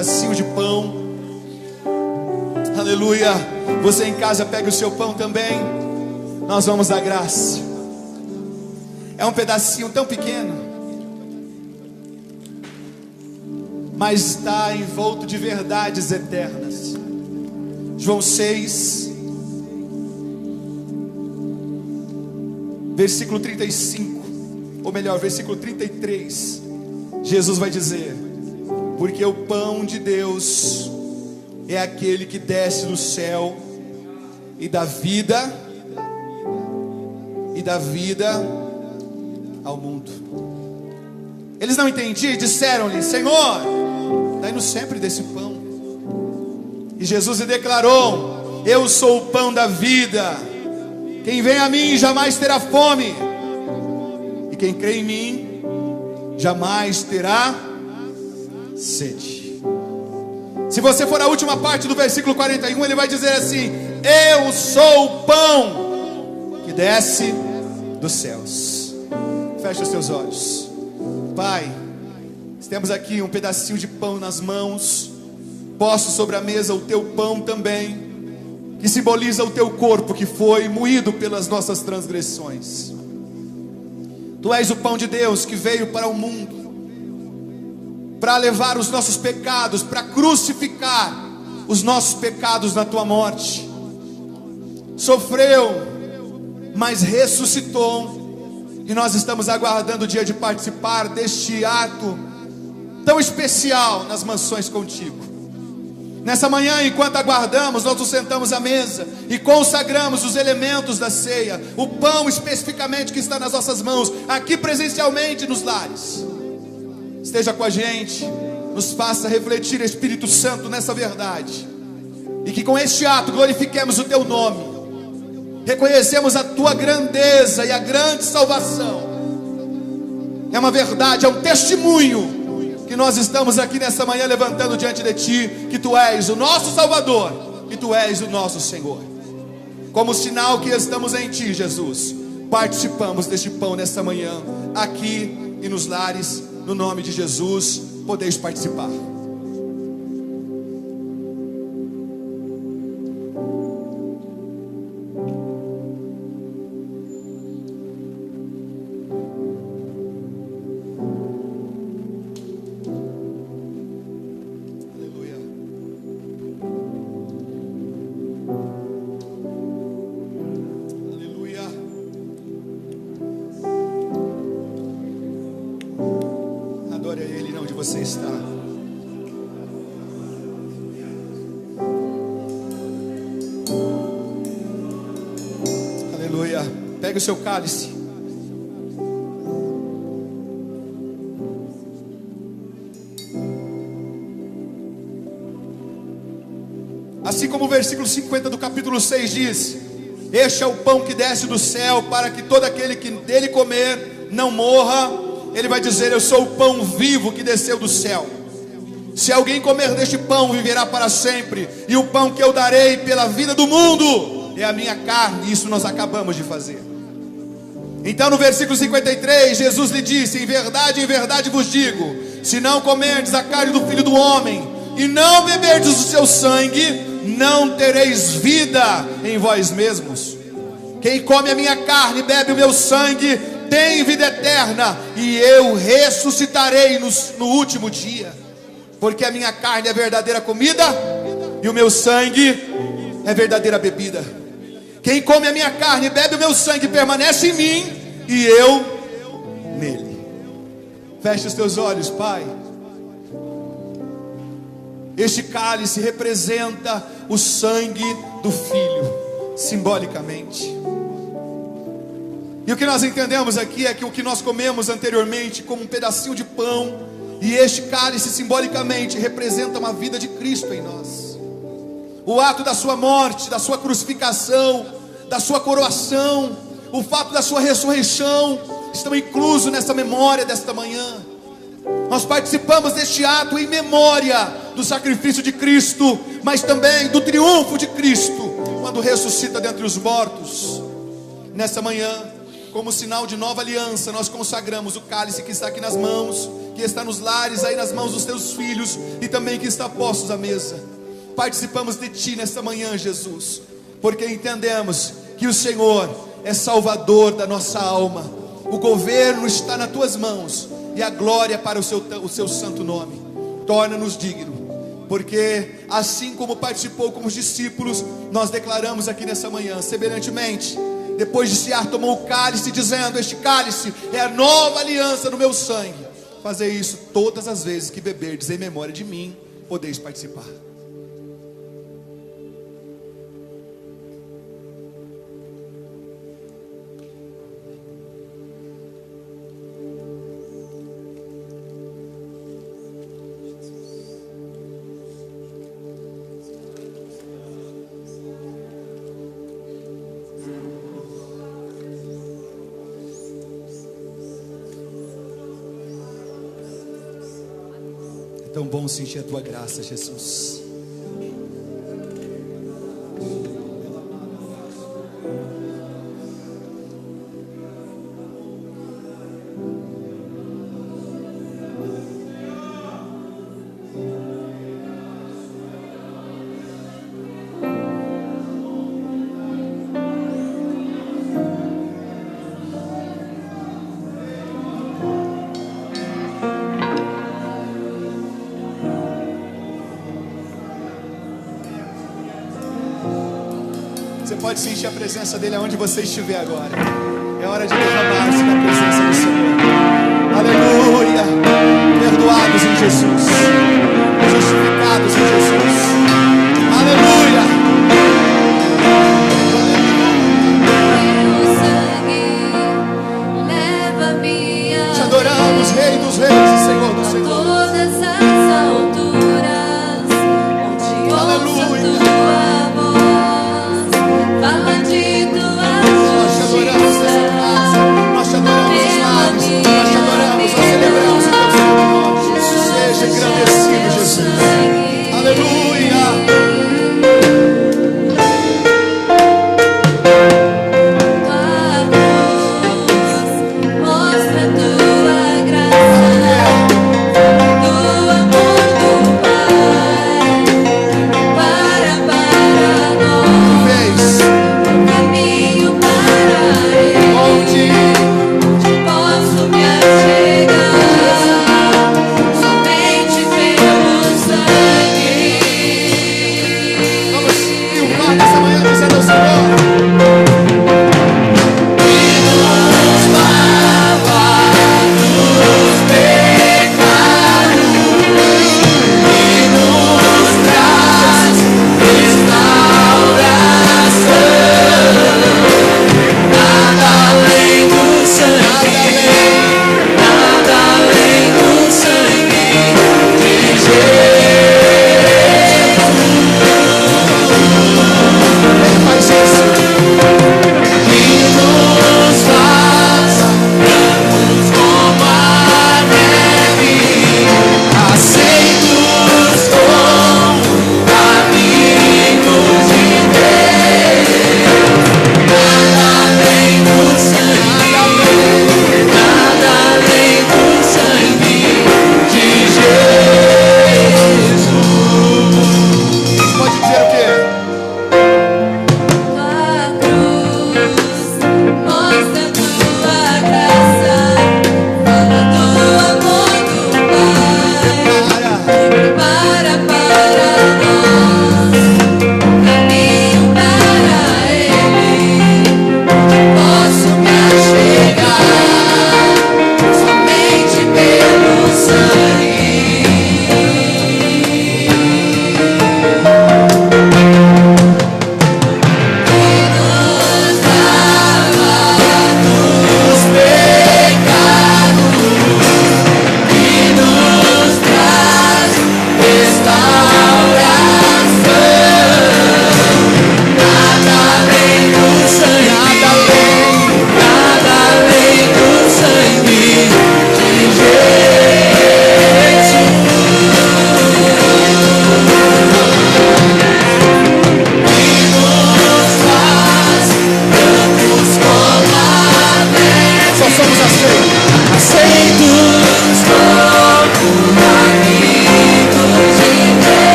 Pedacinho de pão. Aleluia. Você em casa pega o seu pão também. Nós vamos dar graça. É um pedacinho tão pequeno, mas está envolto de verdades eternas. João 6, versículo 35, ou melhor, versículo 33. Jesus vai dizer: porque o pão de Deus é aquele que desce do céu e dá vida ao mundo. Eles não entendiam e disseram-lhe: Senhor, dai-nos sempre desse pão. E Jesus lhe declarou: eu sou o pão da vida. Quem vem a mim jamais terá fome, e quem crê em mim jamais terá sede. Se você for a última parte do versículo 41, ele vai dizer assim: eu sou o pão que desce dos céus. Feche os teus olhos. Pai, temos aqui um pedacinho de pão nas mãos, posto sobre a mesa o teu pão também, que simboliza o teu corpo que foi moído pelas nossas transgressões. Tu és o pão de Deus que veio para o mundo para levar os nossos pecados, para crucificar os nossos pecados na tua morte. Sofreu, mas ressuscitou, e nós estamos aguardando o dia de participar deste ato tão especial nas mansões contigo. Nessa manhã, enquanto aguardamos, nós nos sentamos à mesa e consagramos os elementos da ceia, o pão especificamente que está nas nossas mãos, aqui presencialmente nos lares. Esteja com a gente, nos faça refletir, Espírito Santo, nessa verdade, e que com este ato glorifiquemos o teu nome, reconhecemos a tua grandeza e a grande salvação. É uma verdade, é um testemunho que nós estamos aqui nessa manhã levantando diante de ti, que tu és o nosso Salvador, que tu és o nosso Senhor. Como sinal que estamos em ti, Jesus, participamos deste pão nessa manhã, aqui e nos lares. No nome de Jesus, podeis participar. Pegue o seu cálice. Assim como o versículo 50 do capítulo 6 diz: este é o pão que desce do céu, para que todo aquele que dele comer não morra. Ele vai dizer: eu sou o pão vivo que desceu do céu. Se alguém comer deste pão, viverá para sempre. E o pão que eu darei pela vida do mundo é a minha carne. Isso nós acabamos de fazer. Então no versículo 53, Jesus lhe disse: em verdade vos digo, se não comerdes a carne do Filho do Homem e não beberdes o seu sangue, não tereis vida em vós mesmos. Quem come a minha carne e bebe o meu sangue tem vida eterna, e eu ressuscitarei no último dia. Porque a minha carne é verdadeira comida e o meu sangue é verdadeira bebida. Quem come a minha carne e bebe o meu sangue permanece em mim e eu nele. Feche os teus olhos, Pai. Este cálice representa o sangue do Filho, simbolicamente. E o que nós entendemos aqui é que o que nós comemos anteriormente como um pedacinho de pão, e este cálice simbolicamente representa uma vida de Cristo em nós. O ato da sua morte, da sua crucificação, da sua coroação, o fato da sua ressurreição estão inclusos nessa memória desta manhã. Nós participamos deste ato em memória do sacrifício de Cristo, mas também do triunfo de Cristo, quando ressuscita dentre os mortos. Nessa manhã, como sinal de nova aliança, nós consagramos o cálice que está aqui nas mãos, que está nos lares, aí nas mãos dos teus filhos, e também que está postos à mesa. Participamos de Ti nesta manhã, Jesus, porque entendemos que o Senhor é Salvador da nossa alma. O governo está nas Tuas mãos, e a glória para o seu santo nome. Torna-nos dignos, porque assim como participou como os discípulos, nós declaramos aqui nessa manhã, semelhantemente, depois de cear, tomou o cálice, dizendo: este cálice é a nova aliança no meu sangue. Fazer isso todas as vezes que beberdes em memória de mim, podeis participar. É tão bom sentir a Tua graça, Jesus. Pode sentir a presença dele aonde você estiver agora. É hora de derramar-se na presença do Senhor. Aleluia. Perdoados em Jesus, justificados em Jesus. Aleluia.
Teu sangue leva-me a
Te adoramos, Rei dos Reis e Senhor dos Senhores.
todas as alturas, onde ouço a tua voz, fala de
Nós te adoramos nessa casa, nós te adoramos nos lares, nós te adoramos, nós celebramos o teu santo nome. Seja engrandecido, Jesus. Aleluia.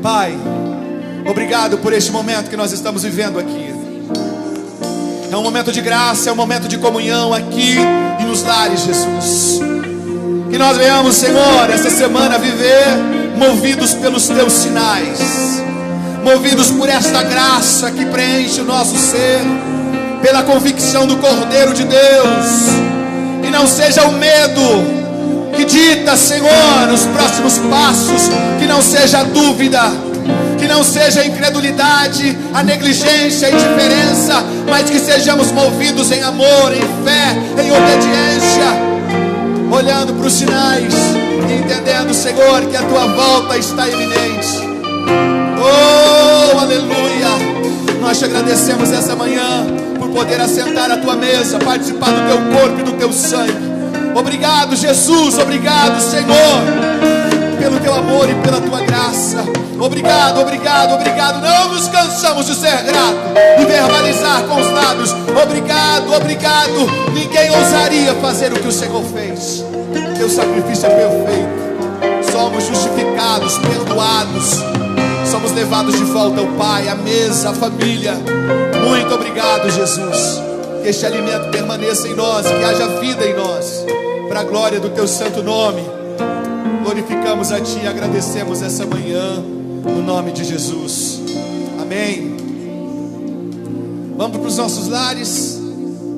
Pai, obrigado por este momento que nós estamos vivendo aqui. É um momento de graça, é um momento de comunhão aqui e nos lares, Jesus. Que nós venhamos, Senhor, essa semana viver movidos pelos teus sinais, movidos por esta graça que preenche o nosso ser, pela convicção do Cordeiro de Deus. E não seja o medo que dita, Senhor, os próximos passos, que não seja a dúvida, que não seja a incredulidade, a negligência, a indiferença, mas que sejamos movidos em amor, em fé, em obediência, olhando para os sinais e entendendo, Senhor, que a tua volta está iminente. Oh, aleluia! Nós te agradecemos essa manhã por poder assentar à tua mesa, participar do teu corpo e do teu sangue. Obrigado, Jesus, obrigado, Senhor, pelo teu amor e pela tua graça. Obrigado, obrigado, obrigado. Não nos cansamos de ser grato e verbalizar com os lábios. Obrigado, obrigado. Ninguém ousaria fazer o que o Senhor fez. Teu sacrifício é perfeito. Somos justificados, perdoados. Somos levados de volta ao Pai, à mesa, à família. Muito obrigado, Jesus. Que este alimento permaneça em nós, que haja vida em nós, para a glória do teu santo nome. Glorificamos a ti e agradecemos essa manhã, no nome de Jesus. Amém. Vamos para os nossos lares.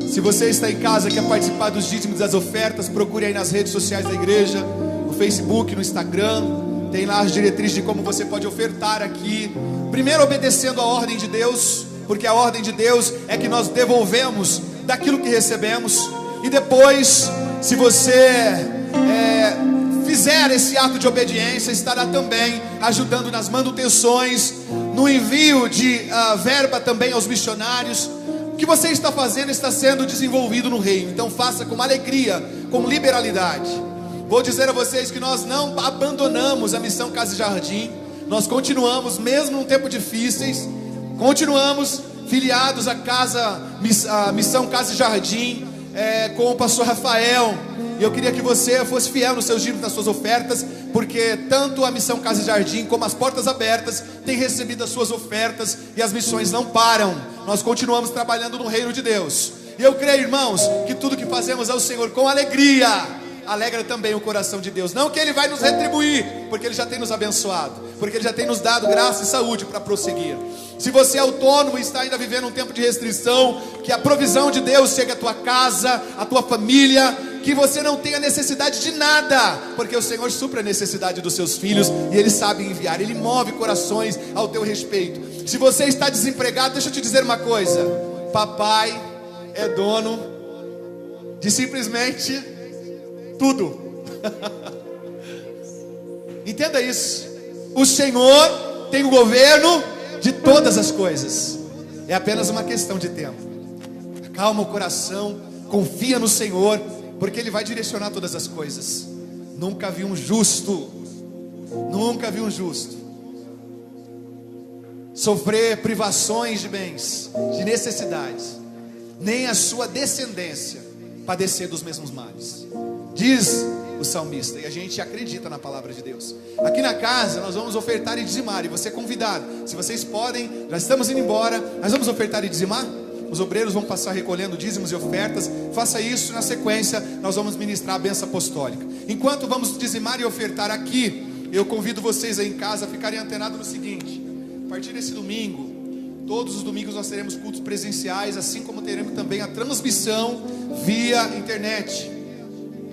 Se você está em casa e quer participar dos dízimos das ofertas, procure aí nas redes sociais da igreja, no Facebook, no Instagram. Tem lá as diretrizes de como você pode ofertar aqui. Primeiro obedecendo a ordem de Deus, porque a ordem de Deus é que nós devolvemos daquilo que recebemos. E depois, se você fizer esse ato de obediência, estará também ajudando nas manutenções, no envio de verba também aos missionários. O que você está fazendo está sendo desenvolvido no reino. Então faça com alegria, com liberalidade. Vou dizer a vocês que nós não abandonamos a missão Casa e Jardim. Nós continuamos, mesmo num tempo difíceis, continuamos filiados à missão Casa e Jardim, com o pastor Rafael. E eu queria que você fosse fiel nos seus dízimos, nas suas ofertas, porque tanto a missão Casa e Jardim como as Portas Abertas têm recebido as suas ofertas e as missões não param. Nós continuamos trabalhando no reino de Deus. E eu creio, irmãos, que tudo que fazemos ao Senhor com alegria alegra também o coração de Deus. Não que Ele vai nos retribuir, porque Ele já tem nos abençoado, porque Ele já tem nos dado graça e saúde para prosseguir. Se você é autônomo e está ainda vivendo um tempo de restrição, que a provisão de Deus chegue à tua casa, à tua família, que você não tenha necessidade de nada, porque o Senhor supre a necessidade dos seus filhos e Ele sabe enviar, Ele move corações ao teu respeito. Se você está desempregado, deixa eu te dizer uma coisa: papai é dono de simplesmente tudo. Entenda isso. O Senhor tem o governo de todas as coisas. É apenas uma questão de tempo. Acalma o coração, confia no Senhor, porque Ele vai direcionar todas as coisas. Nunca vi um justo sofrer privações de bens, de necessidades, nem a sua descendência padecer dos mesmos males. Diz o salmista, e a gente acredita na palavra de Deus. Aqui na casa nós vamos ofertar e dizimar, e você é convidado. Se vocês podem, já estamos indo embora, nós vamos ofertar e dizimar. Os obreiros vão passar recolhendo dízimos e ofertas. Faça isso, na sequência nós vamos ministrar a bênção apostólica. Enquanto vamos dizimar e ofertar aqui, eu convido vocês aí em casa a ficarem antenados no seguinte: a partir desse domingo, todos os domingos nós teremos cultos presenciais, assim como teremos também a transmissão via internet.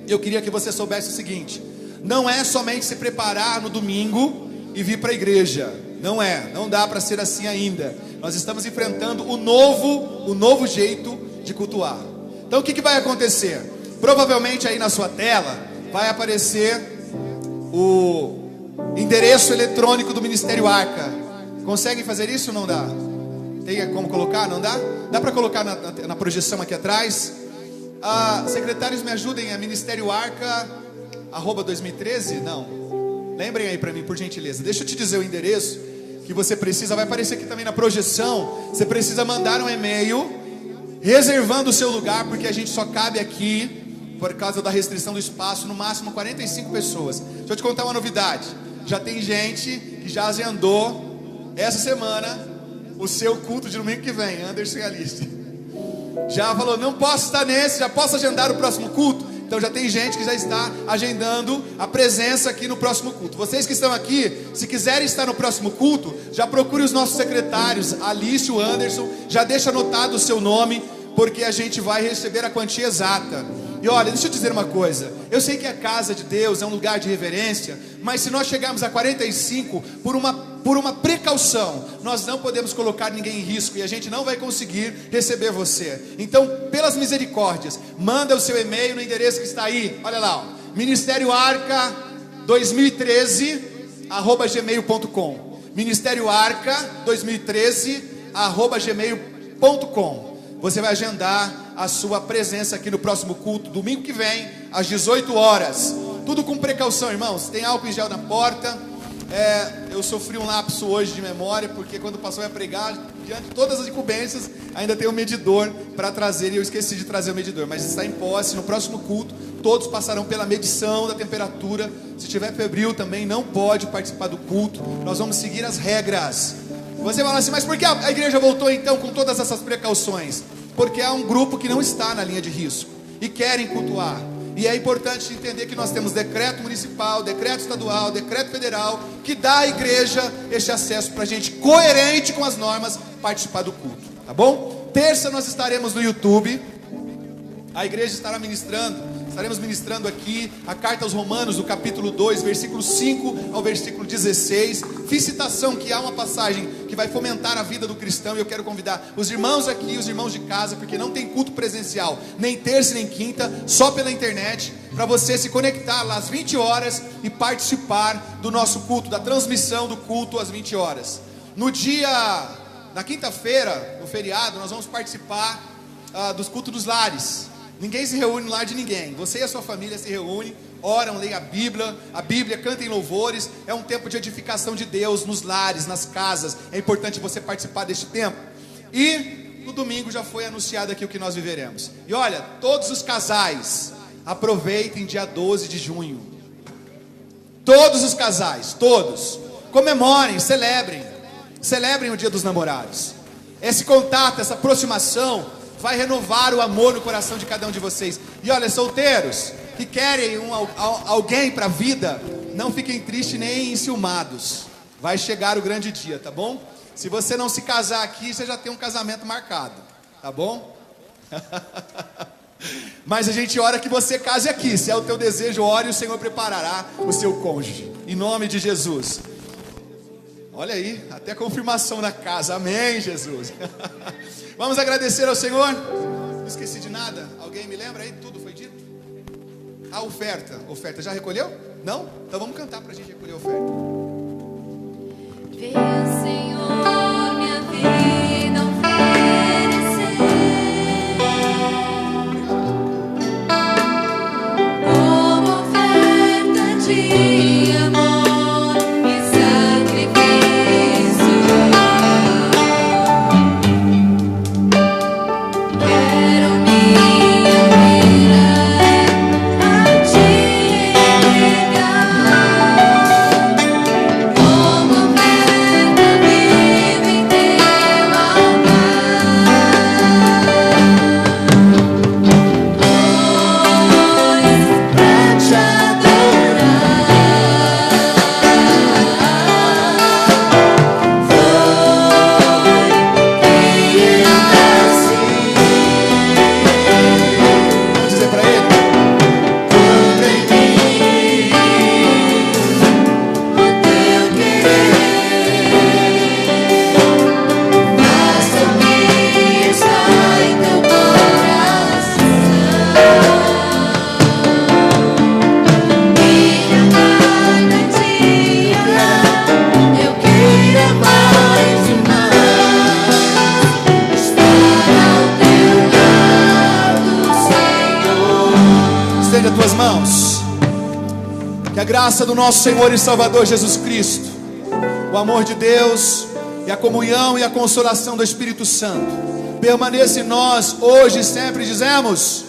Eu queria que você soubesse o seguinte: não é somente se preparar no domingo e vir para a igreja. Não dá para ser assim ainda. Nós estamos enfrentando o novo jeito de cultuar. Então o que vai acontecer? Provavelmente aí na sua tela vai aparecer o endereço eletrônico do Ministério Arca. Conseguem fazer isso ou não dá? Tem como colocar? Não dá? Dá para colocar na projeção aqui atrás? Secretários, me ajudem. É Ministério Arca @2013? Não. Lembrem aí para mim, por gentileza. Deixa eu te dizer o endereço que você precisa. Vai aparecer aqui também na projeção. Você precisa mandar um e-mail reservando o seu lugar, porque a gente só cabe aqui, por causa da restrição do espaço, no máximo 45 pessoas. Deixa eu te contar uma novidade. já tem gente que já agendou essa semana o seu culto de domingo que vem. Anderson e Alice já falou, não posso estar nesse, já posso agendar o próximo culto? Então já tem gente que já está agendando a presença aqui no próximo culto. Vocês que estão aqui, se quiserem estar no próximo culto, já procure os nossos secretários, Alice e o Anderson, já deixa anotado o seu nome, porque a gente vai receber a quantia exata. E olha, deixa eu dizer uma coisa, eu sei que a casa de Deus é um lugar de reverência, mas se nós chegarmos a 45 por uma precaução, nós não podemos colocar ninguém em risco e a gente não vai conseguir receber você. Então, pelas misericórdias, manda o seu e-mail no endereço que está aí, olha lá, ó, Ministério Arca 2013 @gmail.com, Ministério Arca 2013 @gmail.com. Você vai agendar a sua presença aqui no próximo culto, domingo que vem, às 18 horas. Tudo com precaução, irmãos. Tem álcool em gel na porta. Eu sofri um lapso hoje de memória, porque quando o pastor ia pregar, diante de todas as incumbências, ainda tem um medidor para trazer, e eu esqueci de trazer o medidor, mas está em posse. No próximo culto, todos passarão pela medição da temperatura. Se tiver febril também, não pode participar do culto. Nós vamos seguir as regras. Você fala assim, mas por que a igreja voltou então com todas essas precauções? Porque há um grupo que não está na linha de risco e querem cultuar. E é importante entender que nós temos decreto municipal, decreto estadual, decreto federal, que dá à igreja este acesso para a gente, coerente com as normas, participar do culto, tá bom? Terça nós estaremos no YouTube, a igreja estaremos ministrando aqui a carta aos Romanos, do capítulo 2, versículo 5 ao versículo 16. Fiz citação que há uma passagem que vai fomentar a vida do cristão, e eu quero convidar os irmãos aqui, os irmãos de casa, porque não tem culto presencial, nem terça nem quinta, só pela internet, para você se conectar lá às 20 horas e participar do nosso culto, da transmissão do culto às 20 horas. Na quinta-feira, no feriado, nós vamos participar dos cultos dos lares. Ninguém se reúne no lar de ninguém. Você e a sua família se reúnem, oram, leem a Bíblia, cantem louvores. É um tempo de edificação de Deus nos lares, nas casas. É importante você participar deste tempo. E no domingo já foi anunciado aqui o que nós viveremos. E olha, todos os casais, aproveitem dia 12 de junho. Todos os casais, todos. Comemorem, celebrem o dia dos namorados. Esse contato, essa aproximação vai renovar o amor no coração de cada um de vocês. E olha, solteiros que querem alguém para a vida, não fiquem tristes nem enciumados. Vai chegar o grande dia, tá bom? Se você não se casar aqui, você já tem um casamento marcado, tá bom? Mas a gente ora que você case aqui. Se é o teu desejo, ore e o Senhor preparará o seu cônjuge, em nome de Jesus. Olha aí, até confirmação na casa, amém, Jesus. Vamos agradecer ao Senhor. Não esqueci de nada, alguém me lembra aí? Tudo foi dito? A oferta, já recolheu? Não? Então vamos cantar para a gente recolher a oferta.
Veio, Senhor, minha vida oferecer como oferta de amor e sacrifício. Quero minha vida a ti entregar como oferta viva em teu altar. Pois pra te adorar
Vamos dizer para ele.
cumpre em mim o teu querer. Basta-me estar em teu coração. Minha cada dia eu queira mais e mais estar ao teu lado, Senhor.
Estende as tuas mãos. Que a graça do nosso Senhor e Salvador Jesus Cristo, o amor de Deus e a comunhão e a consolação do Espírito Santo permaneça em nós hoje e sempre. Dizemos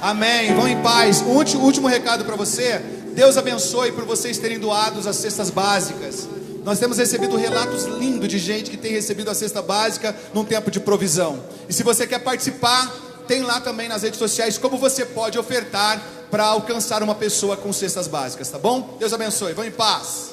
amém. Vão em paz. Último recado para você. Deus abençoe por vocês terem doado as cestas básicas. Nós temos recebido relatos lindos de gente que tem recebido a cesta básica num tempo de provisão. E se você quer participar, tem lá também nas redes sociais como você pode ofertar para alcançar uma pessoa com cestas básicas, tá bom? Deus abençoe, vão em paz.